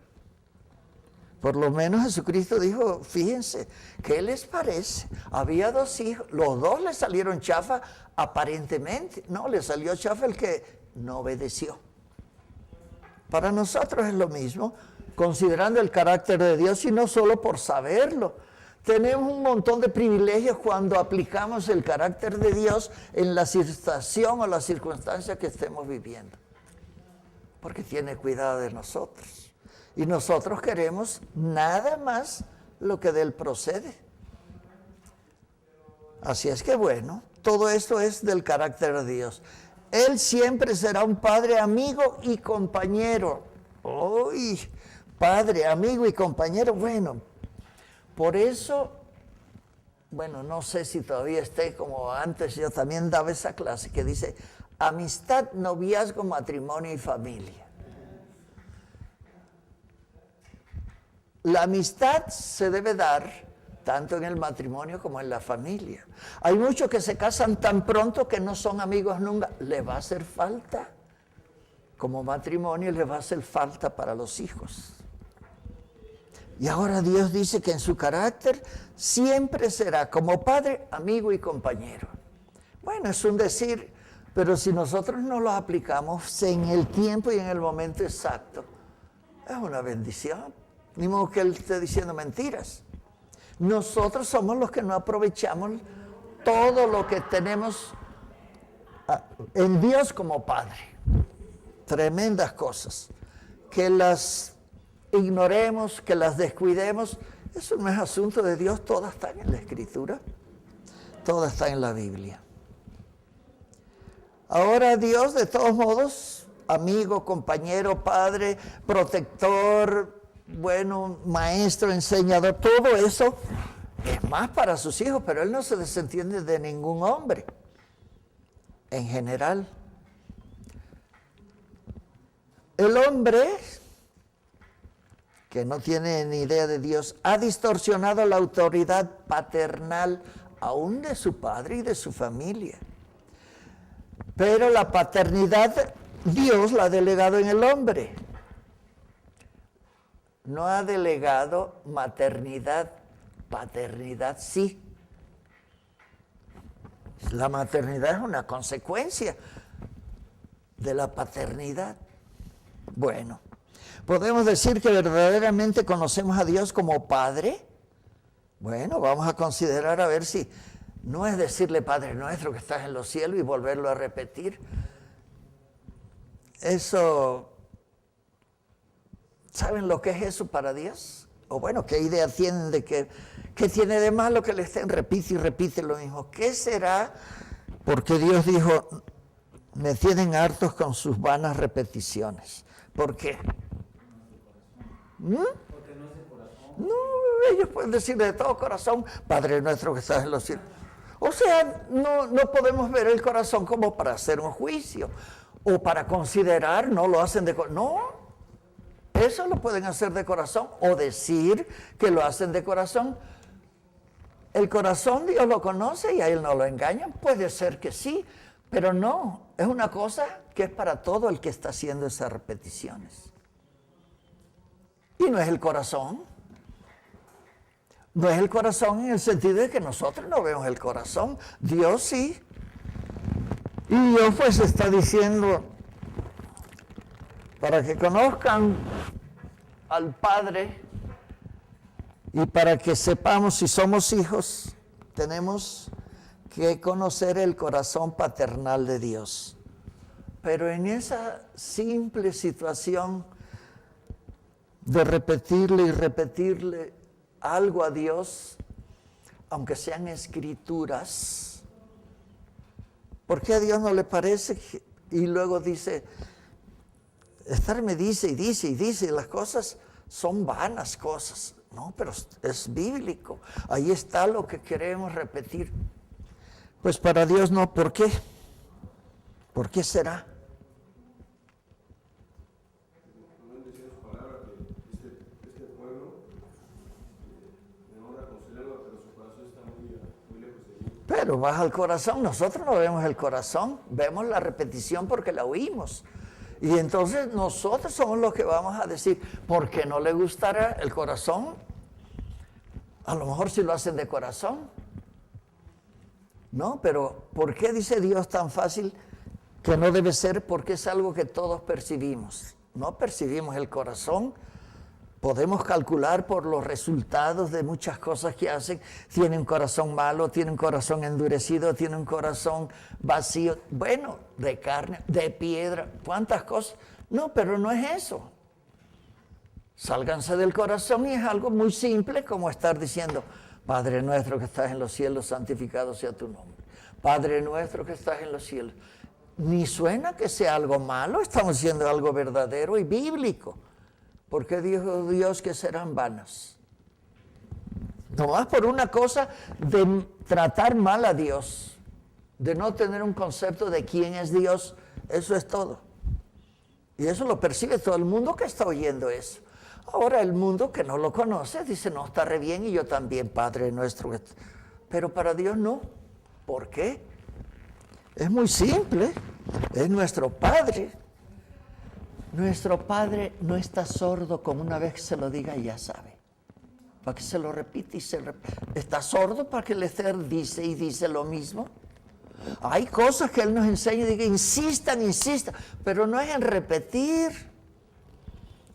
Por lo menos Jesucristo dijo, fíjense, ¿qué les parece? Había dos hijos, los dos le salieron chafa aparentemente. No, le salió chafa el que no obedeció. Para nosotros es lo mismo, considerando el carácter de Dios y no solo por saberlo. Tenemos un montón de privilegios cuando aplicamos el carácter de Dios en la situación o la circunstancia que estemos viviendo. Porque tiene cuidado de nosotros. Y nosotros queremos nada más lo que de Él procede. Así es que bueno, todo esto es del carácter de Dios. Él siempre será un padre, amigo y compañero. ¡Uy! Padre, amigo y compañero. Bueno, por eso, bueno, no sé si todavía esté como antes, yo también daba esa clase que dice amistad, noviazgo, matrimonio y familia. la amistad se debe dar tanto en el matrimonio como en la familia. Hay muchos que se casan tan pronto que no son amigos nunca. Le va a hacer falta como matrimonio, le va a hacer falta para los hijos. Y ahora Dios dice que en su carácter siempre será como padre, amigo y compañero. Bueno, es un decir, pero si nosotros no lo aplicamos en el tiempo y en el momento exacto, es una bendición. Ni modo que Él esté diciendo mentiras. Nosotros somos los que no aprovechamos todo lo que tenemos en Dios como Padre. Tremendas cosas. Que las ignoremos, que las descuidemos, eso no es asunto de Dios, todas están en la Escritura, todas están en la Biblia. Ahora Dios, de todos modos, amigo, compañero, padre, protector, bueno, maestro, enseñador, todo eso es más para sus hijos, pero Él no se desentiende de ningún hombre, en general. El hombre que no tiene ni idea de Dios, ha distorsionado la autoridad paternal aún de su padre y de su familia. Pero la paternidad Dios la ha delegado en el hombre. No ha delegado maternidad, paternidad sí. La maternidad es una consecuencia de la paternidad. Bueno. ¿Podemos decir que verdaderamente conocemos a Dios como Padre? Bueno, vamos a considerar a ver si no es decirle Padre nuestro que estás en los cielos y volverlo a repetir. Eso, ¿saben lo que es eso para Dios? O bueno, ¿qué idea tienen de qué tiene de malo que le estén repite y repite lo mismo? ¿Qué será? Porque Dios dijo, me tienen hartos con sus vanas repeticiones. ¿Por qué? Porque no es de corazón. No, ellos pueden decir de todo corazón, Padre nuestro que estás en los cielos. O sea, no podemos ver el corazón como para hacer un juicio o para considerar, no lo hacen de corazón. No, eso lo pueden hacer de corazón o decir que lo hacen de corazón. El corazón Dios lo conoce y a Él no lo engañan. Puede ser que sí, pero no. Es una cosa que es para todo el que está haciendo esas repeticiones. Y no es el corazón. No es el corazón en el sentido de que nosotros no vemos el corazón. Dios sí. Y Dios pues está diciendo, para que conozcan al Padre y para que sepamos si somos hijos, tenemos que conocer el corazón paternal de Dios. Pero en esa simple situación de repetirle y repetirle algo a Dios, aunque sean escrituras, ¿por qué a Dios no le parece? Y luego dice, estarme dice y dice y dice, y las cosas son vanas cosas. No, pero es bíblico. Ahí está lo que queremos repetir. Pues para Dios no, ¿por qué? ¿Por qué será? Pero baja el corazón, nosotros no vemos el corazón, vemos la repetición porque la oímos. Y entonces nosotros somos los que vamos a decir, ¿por qué no le gustará el corazón? A lo mejor si lo hacen de corazón. No, pero ¿por qué dice Dios tan fácil que no debe ser? Porque es algo que todos percibimos. No percibimos el corazón. Podemos calcular por los resultados de muchas cosas que hacen. Tiene un corazón malo, tiene un corazón endurecido, tiene un corazón vacío. Bueno, de carne, de piedra, ¿cuántas cosas? No, pero no es eso. Sálganse del corazón y es algo muy simple como estar diciendo, Padre nuestro que estás en los cielos, santificado sea tu nombre. Padre nuestro que estás en los cielos. Ni suena que sea algo malo, estamos diciendo algo verdadero y bíblico. ¿Por qué dijo Dios que serán vanas? Nomás por una cosa de tratar mal a Dios, de no tener un concepto de quién es Dios, eso es todo. Y eso lo percibe todo el mundo que está oyendo eso. Ahora el mundo que no lo conoce dice, no, está re bien y yo también, Padre nuestro. Pero para Dios no. ¿Por qué? Es muy simple. Es nuestro Padre. Nuestro Padre no está sordo, como una vez que se lo diga y ya sabe. Para que se lo repite y se repite. ¿Está sordo para que el Esther dice y dice lo mismo? Hay cosas que Él nos enseña y dice, insistan, pero no es en repetir.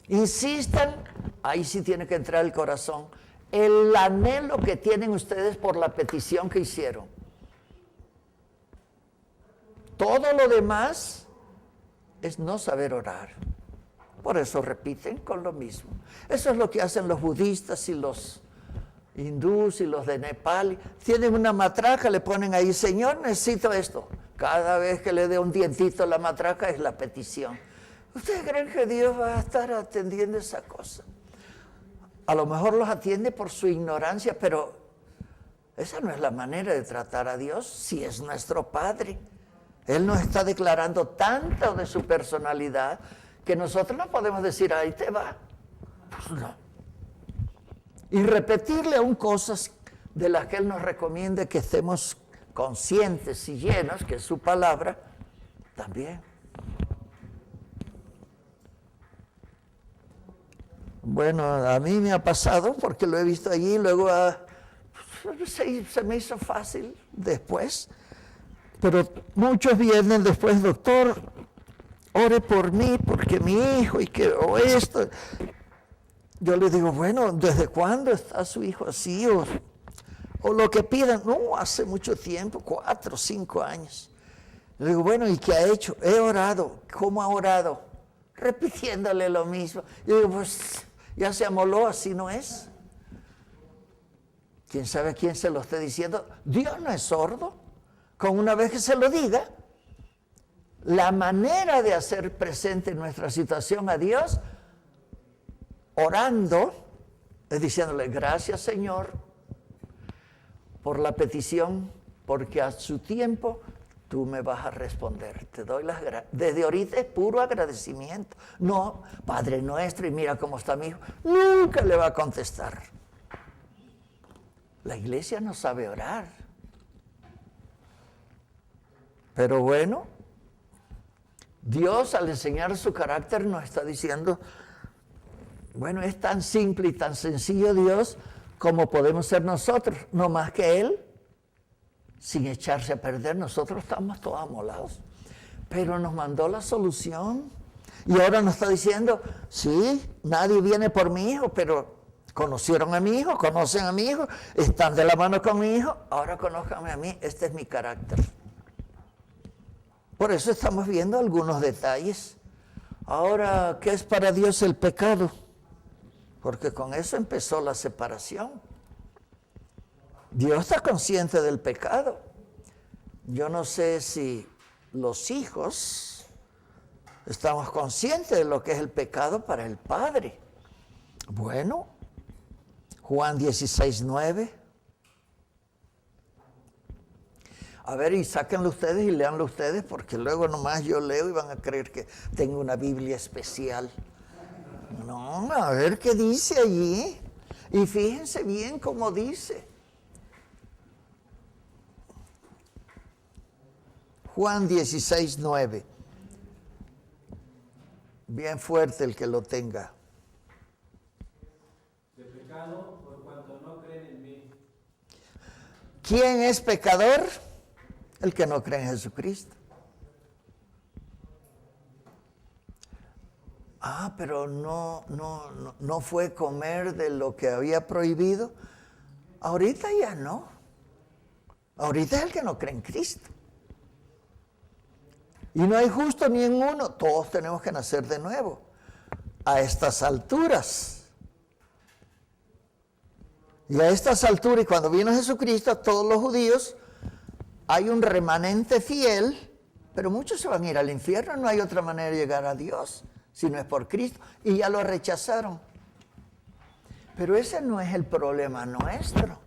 Insistan, ahí sí tiene que entrar el corazón. El anhelo que tienen ustedes por la petición que hicieron. Todo lo demás es no saber orar. Por eso repiten con lo mismo. Eso es lo que hacen los budistas y los hindús y los de Nepal. Tienen una matraca, le ponen ahí, Señor, necesito esto. Cada vez que le dé un dientito a la matraca es la petición. ¿Ustedes creen que Dios va a estar atendiendo esa cosa? A lo mejor los atiende por su ignorancia, pero esa no es la manera de tratar a Dios si es nuestro Padre. Él nos está declarando tanto de su personalidad que nosotros no podemos decir, ahí te va. Pues no. Y repetirle aún cosas de las que Él nos recomienda que estemos conscientes y llenos, que es su palabra, también. Bueno, a mí me ha pasado porque lo he visto allí, luego se me hizo fácil después, pero muchos vienen después, doctor, ore por mí porque mi hijo o esto. Yo le digo, bueno, ¿desde cuándo está su hijo así? O lo que pidan, no, hace mucho tiempo, 4 o 5 años. Le digo, bueno, ¿y qué ha hecho? He orado. ¿Cómo ha orado? Repitiéndole lo mismo. Yo digo, pues ya se amoló, así no es. ¿Quién sabe quién se lo esté diciendo? Dios no es sordo. Con una vez que se lo diga, la manera de hacer presente nuestra situación a Dios, orando, es diciéndole, gracias Señor por la petición, porque a su tiempo tú me vas a responder. Te doy las gracias. Desde ahorita es puro agradecimiento. No, Padre nuestro, y mira cómo está mi hijo. Nunca le va a contestar. La iglesia no sabe orar. Pero bueno, Dios al enseñar su carácter nos está diciendo, bueno, es tan simple y tan sencillo Dios como podemos ser nosotros, no más que Él, sin echarse a perder. Nosotros estamos todos amolados, pero nos mandó la solución y ahora nos está diciendo, sí, nadie viene por mi hijo, pero conocieron a mi hijo, conocen a mi hijo, están de la mano con mi hijo, ahora conózcanme a mí, este es mi carácter. Por eso estamos viendo algunos detalles. Ahora, ¿qué es para Dios el pecado? Porque con eso empezó la separación. Dios está consciente del pecado. Yo no sé si los hijos estamos conscientes de lo que es el pecado para el Padre. Bueno, Juan 16:9. A ver, y sáquenlo ustedes y léanlo ustedes, porque luego nomás yo leo y van a creer que tengo una Biblia especial. No, a ver qué dice allí. Y fíjense bien cómo dice. Juan 16:9. Bien fuerte el que lo tenga. De pecado por cuanto no creen en mí. ¿Quién es pecador? El que no cree en Jesucristo. Pero no fue comer de lo que había prohibido. Ahorita ya no. Ahorita es el que no cree en Cristo. Y no hay justo ni en uno. Todos tenemos que nacer de nuevo. A estas alturas. Y a estas alturas, y cuando vino Jesucristo, todos los judíos, hay un remanente fiel, pero muchos se van a ir al infierno. No hay otra manera de llegar a Dios si no es por Cristo. Y ya lo rechazaron. Pero ese no es el problema nuestro.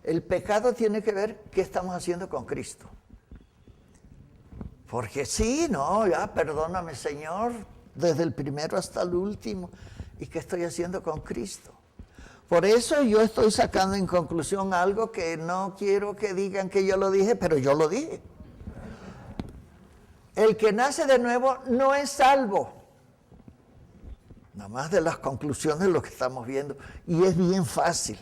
El pecado tiene que ver qué estamos haciendo con Cristo. Porque sí, no, ya perdóname Señor, desde el primero hasta el último. ¿Y qué estoy haciendo con Cristo? Por eso yo estoy sacando en conclusión algo que no quiero que digan que yo lo dije, pero yo lo dije. El que nace de nuevo no es salvo. Nada más de las conclusiones de lo que estamos viendo. Y es bien fácil.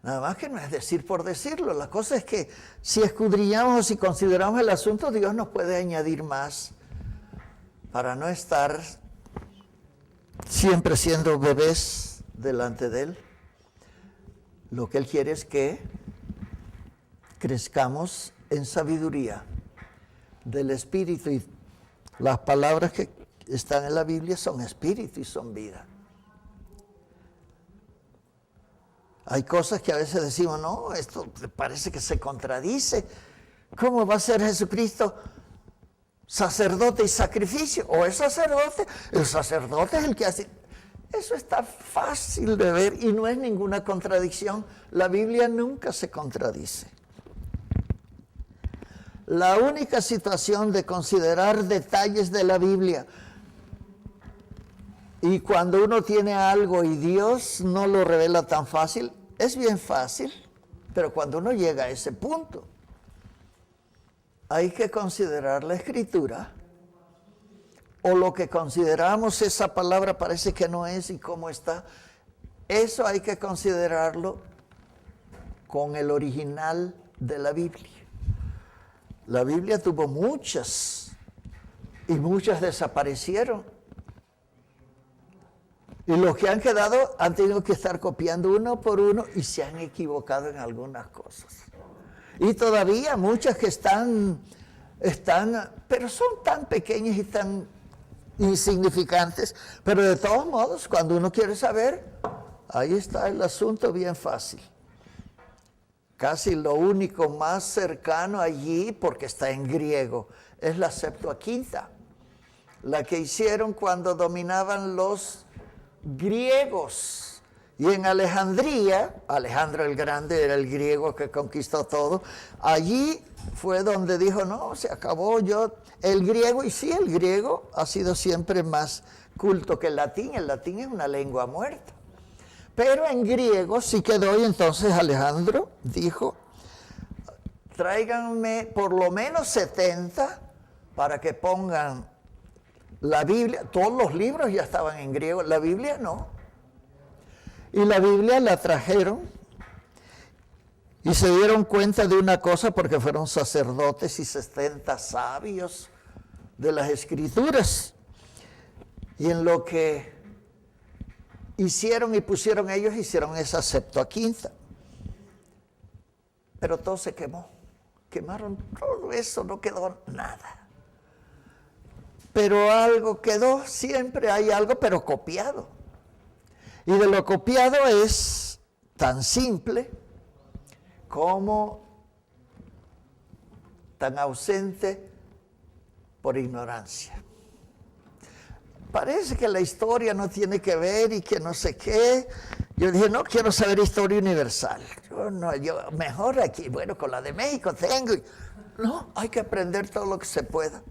Nada más que no es decir por decirlo. La cosa es que si escudriñamos o si consideramos el asunto, Dios nos puede añadir más para no estar siempre siendo bebés delante de Él. Lo que Él quiere es que crezcamos en sabiduría del Espíritu. Y las palabras que están en la Biblia son espíritu y son vida. Hay cosas que a veces decimos, no, esto parece que se contradice. ¿Cómo va a ser Jesucristo sacerdote y sacrificio? ¿O es sacerdote? El sacerdote es el que hace... Eso está fácil de ver y no es ninguna contradicción. La Biblia nunca se contradice. La única situación de considerar detalles de la Biblia, y cuando uno tiene algo y Dios no lo revela tan fácil, es bien fácil, pero cuando uno llega a ese punto, hay que considerar la Escritura, o lo que consideramos esa palabra parece que no es y cómo está. Eso hay que considerarlo con el original de la Biblia. La Biblia tuvo muchas y muchas desaparecieron. Y los que han quedado han tenido que estar copiando uno por uno y se han equivocado en algunas cosas. Y todavía muchas que están, pero son tan pequeñas y tan insignificantes, pero de todos modos, cuando uno quiere saber, ahí está el asunto bien fácil. Casi lo único más cercano allí, porque está en griego, es la Septuaginta, la que hicieron cuando dominaban los griegos. Y en Alejandría, Alejandro el Grande era el griego que conquistó todo, allí fue donde dijo, no, se acabó el griego, y sí, el griego ha sido siempre más culto que el latín es una lengua muerta. Pero en griego sí quedó, y entonces Alejandro dijo, tráiganme por lo menos 70 para que pongan la Biblia. Todos los libros ya estaban en griego, la Biblia no. Y la Biblia la trajeron y se dieron cuenta de una cosa porque fueron sacerdotes y 70 sabios de las Escrituras. Y en lo que hicieron y pusieron ellos, hicieron esa Septuaginta. Pero todo se quemó. Quemaron todo eso, no quedó nada. Pero algo quedó, siempre hay algo, pero copiado. Y de lo copiado es tan simple como tan ausente por ignorancia. Parece que la historia no tiene que ver y que no sé qué. Yo dije, no quiero saber historia universal. Yo mejor aquí, bueno, con la de México tengo. No, hay que aprender todo lo que se pueda.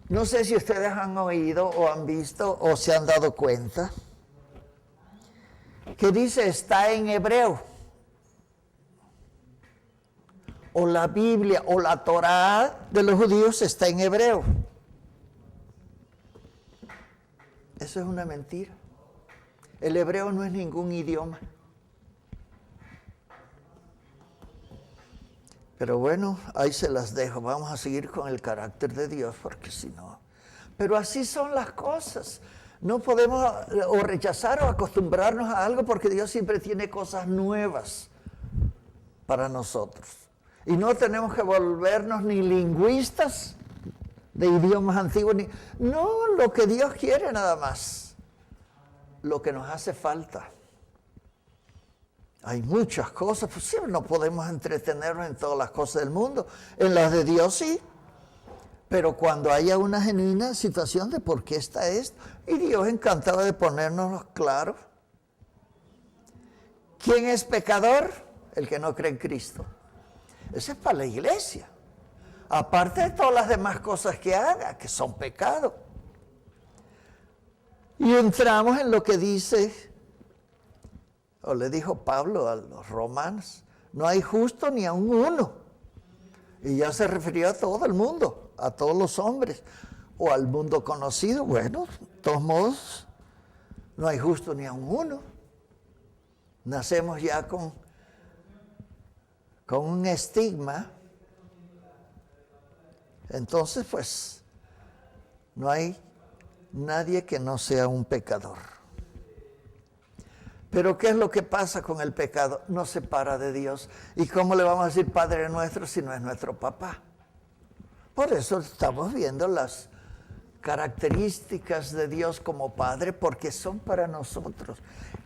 No sé si ustedes han oído o han visto o se han dado cuenta que dice está en hebreo. O la Biblia o la Torá de los judíos está en hebreo. Eso es una mentira. El hebreo no es ningún idioma. Pero bueno, ahí se las dejo. Vamos a seguir con el carácter de Dios, porque si no... Pero así son las cosas. No podemos o rechazar o acostumbrarnos a algo porque Dios siempre tiene cosas nuevas para nosotros. Y no tenemos que volvernos ni lingüistas de idiomas antiguos, no lo que Dios quiere nada más, lo que nos hace falta. Hay muchas cosas, pues sí, no podemos entretenernos en todas las cosas del mundo, en las de Dios sí, pero cuando haya una genuina situación de por qué está esto, y Dios encantado de ponernos claro. ¿Quién es pecador? El que no cree en Cristo. Ese es para la iglesia. Aparte de todas las demás cosas que haga, que son pecados. Y entramos en lo que dice, o le dijo Pablo a los romanos, no hay justo ni a un uno. Y ya se refirió a todo el mundo, a todos los hombres, o al mundo conocido. Bueno, de todos modos, no hay justo ni a un uno. Nacemos ya con un estigma. Entonces, pues, no hay nadie que no sea un pecador. Pero ¿qué es lo que pasa con el pecado? Nos separa de Dios. ¿Y cómo le vamos a decir Padre nuestro si no es nuestro papá? Por eso estamos viendo las características de Dios como Padre, porque son para nosotros.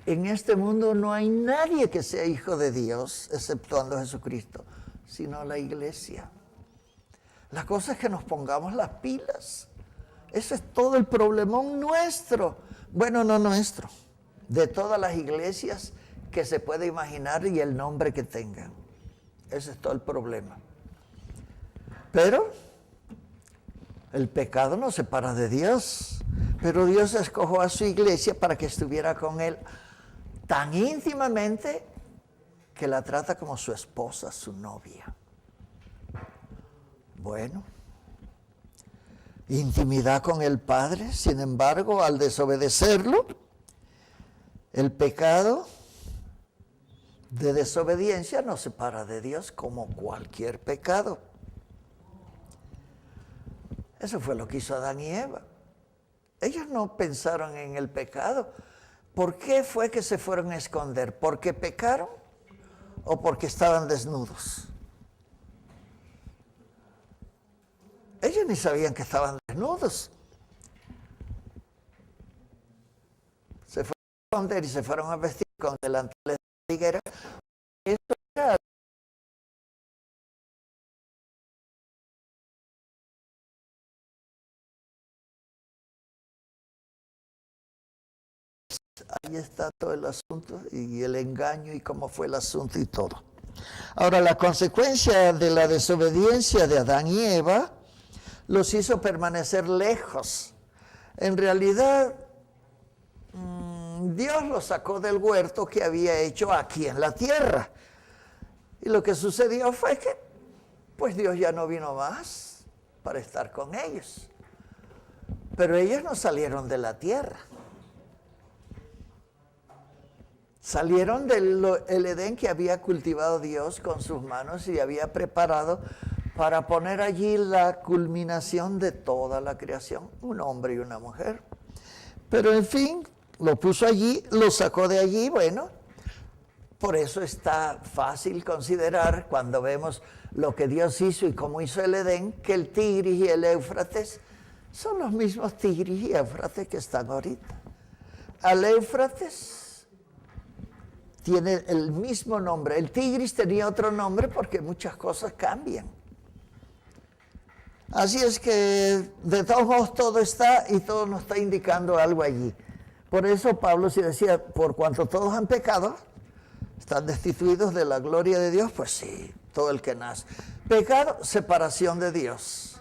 En este mundo no hay nadie que sea hijo de Dios, exceptuando Jesucristo, sino la iglesia. La cosa es que nos pongamos las pilas. Ese es todo el problemón nuestro. Bueno, no nuestro. De todas las iglesias que se puede imaginar y el nombre que tengan. Ese es todo el problema. Pero el pecado nos separa de Dios. Pero Dios escogió a su iglesia para que estuviera con Él tan íntimamente que la trata como su esposa, su novia. Bueno, intimidad con el Padre, sin embargo, al desobedecerlo, el pecado de desobediencia nos separa de Dios como cualquier pecado. Eso fue lo que hizo Adán y Eva. Ellos no pensaron en el pecado. ¿Por qué fue que se fueron a esconder? ¿Porque pecaron o porque estaban desnudos? Ellos ni sabían que estaban desnudos. Se fueron a esconder y se fueron a vestir con delantales de higuera. Eso era ahí está todo el asunto y el engaño y cómo fue el asunto y todo. Ahora, la consecuencia de la desobediencia de Adán y Eva los hizo permanecer lejos. En realidad, Dios los sacó del huerto que había hecho aquí en la tierra. Y lo que sucedió fue que, pues Dios ya no vino más para estar con ellos. Pero ellos no salieron de la tierra. Salieron del Edén que había cultivado Dios con sus manos y había preparado para poner allí la culminación de toda la creación, un hombre y una mujer. Pero en fin, lo puso allí, lo sacó de allí, bueno, por eso está fácil considerar cuando vemos lo que Dios hizo y cómo hizo el Edén, que el Tigris y el Éufrates son los mismos Tigris y Éufrates que están ahorita. Al Éufrates tiene el mismo nombre. El Tigris tenía otro nombre porque muchas cosas cambian. Así es que de todos modos todo está y todo nos está indicando algo allí. Por eso Pablo sí decía, por cuanto todos han pecado, están destituidos de la gloria de Dios, pues sí, todo el que nace. Pecado, separación de Dios.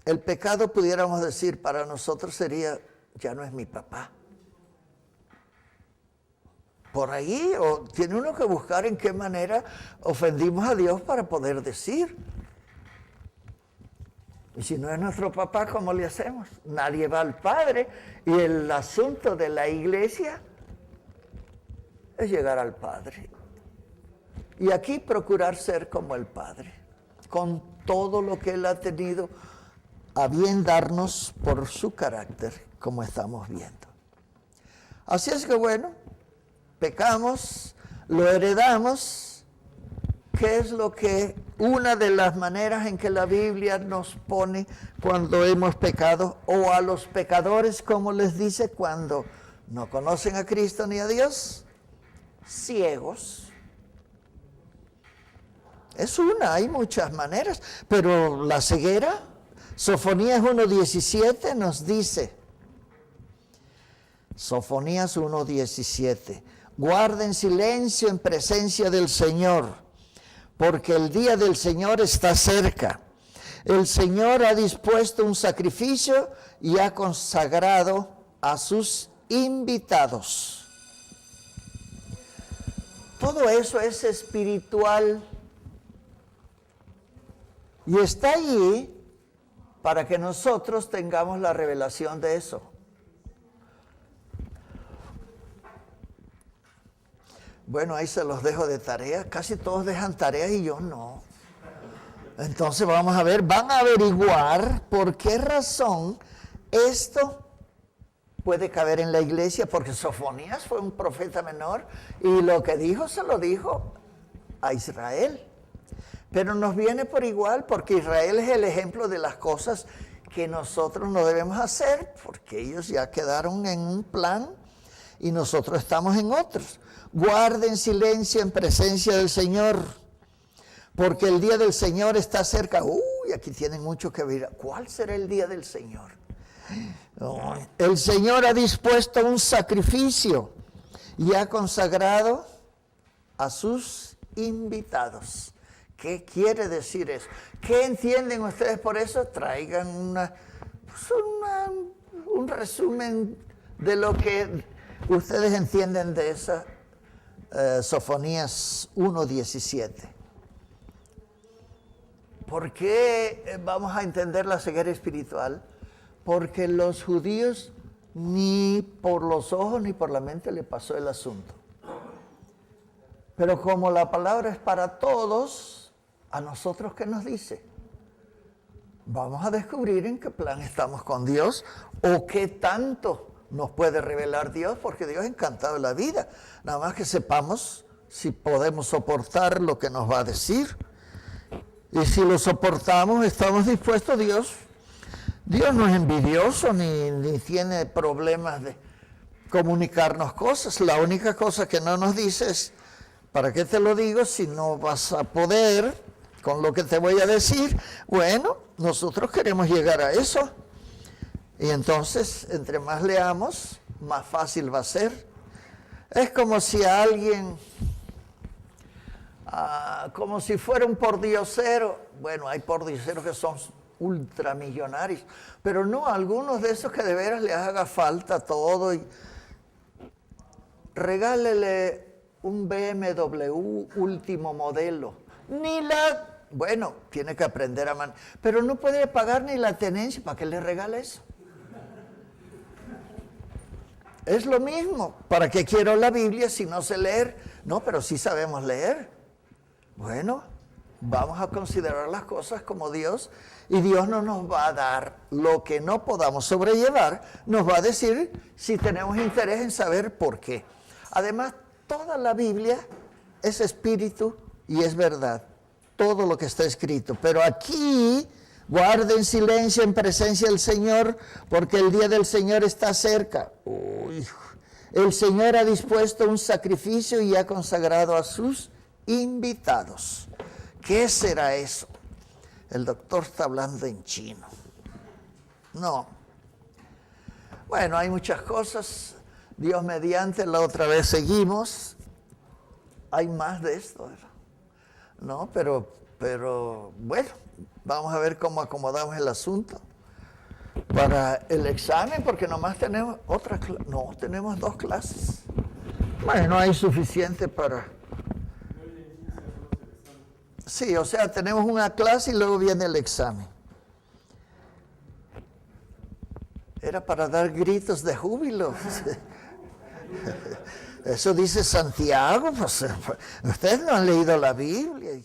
El pecado, pudiéramos decir, para nosotros sería, ya no es mi papá. Por ahí, o tiene uno que buscar en qué manera ofendimos a Dios para poder decir. Y si no es nuestro papá, ¿cómo le hacemos? Nadie va al Padre. Y el asunto de la iglesia es llegar al Padre. Y aquí procurar ser como el Padre, con todo lo que Él ha tenido a bien darnos por su carácter, como estamos viendo. Así es que bueno, pecamos, lo heredamos. ¿Qué es lo que, una de las maneras en que la Biblia nos pone cuando hemos pecado, o a los pecadores, como les dice, cuando no conocen a Cristo ni a Dios? Ciegos. Es una, hay muchas maneras, pero la ceguera, Sofonías 1:17 nos dice, Sofonías 1:17, guarden silencio en presencia del Señor, porque el día del Señor está cerca. El Señor ha dispuesto un sacrificio y ha consagrado a sus invitados. Todo eso es espiritual y está allí para que nosotros tengamos la revelación de eso. Bueno, ahí se los dejo de tarea. Casi todos dejan tareas y yo no. Entonces vamos a ver, van a averiguar por qué razón esto puede caber en la iglesia, porque Sofonías fue un profeta menor y lo que dijo se lo dijo a Israel. Pero nos viene por igual, porque Israel es el ejemplo de las cosas que nosotros no debemos hacer, porque ellos ya quedaron en un plan y nosotros estamos en otros. Guarden silencio en presencia del Señor, porque el día del Señor está cerca. Uy, aquí tienen mucho que ver. ¿Cuál será el día del Señor? El Señor ha dispuesto un sacrificio y ha consagrado a sus invitados. ¿Qué quiere decir eso? ¿Qué entienden ustedes por eso? Traigan un resumen de lo que ustedes entienden de esa Sofonías 1:17. ¿Por qué vamos a entender la ceguera espiritual? Porque los judíos ni por los ojos ni por la mente le pasó el asunto. Pero como la palabra es para todos, ¿a nosotros qué nos dice? Vamos a descubrir en qué plan estamos con Dios o qué tanto nos puede revelar Dios, porque Dios es encantado de la vida. Nada más que sepamos si podemos soportar lo que nos va a decir. Y si lo soportamos, estamos dispuestos. Dios no es envidioso ni tiene problemas de comunicarnos cosas. La única cosa que no nos dice es, ¿para qué te lo digo si no vas a poder con lo que te voy a decir? Bueno, nosotros queremos llegar a eso. Y entonces, entre más leamos, más fácil va a ser. Es como si alguien, como si fuera un pordiosero. Bueno, hay pordioseros que son ultramillonarios, pero no, algunos de esos que de veras les haga falta todo. Y regálele un BMW último modelo. Bueno, tiene que aprender a manejar, pero no puede pagar ni la tenencia. ¿Para qué le regala eso? Es lo mismo. ¿Para qué quiero la Biblia si no sé leer? No, pero sí sabemos leer. Bueno, vamos a considerar las cosas como Dios, y Dios no nos va a dar lo que no podamos sobrellevar, nos va a decir si tenemos interés en saber por qué. Además, toda la Biblia es espíritu y es verdad, todo lo que está escrito. Pero aquí, guarden silencio en presencia del Señor, porque el día del Señor está cerca. Uy. El Señor ha dispuesto un sacrificio y ha consagrado a sus invitados. ¿Qué será eso? El doctor está hablando en chino. No. Bueno, hay muchas cosas. Dios mediante, la otra vez seguimos. Hay más de esto, ¿no? Pero bueno, vamos a ver cómo acomodamos el asunto para el examen, porque nomás tenemos tenemos 2 clases. Bueno, hay suficiente para... Sí, o sea, tenemos una clase y luego viene el examen. Era para dar gritos de júbilo. Eso dice Santiago. Pues, ustedes no han leído la Biblia.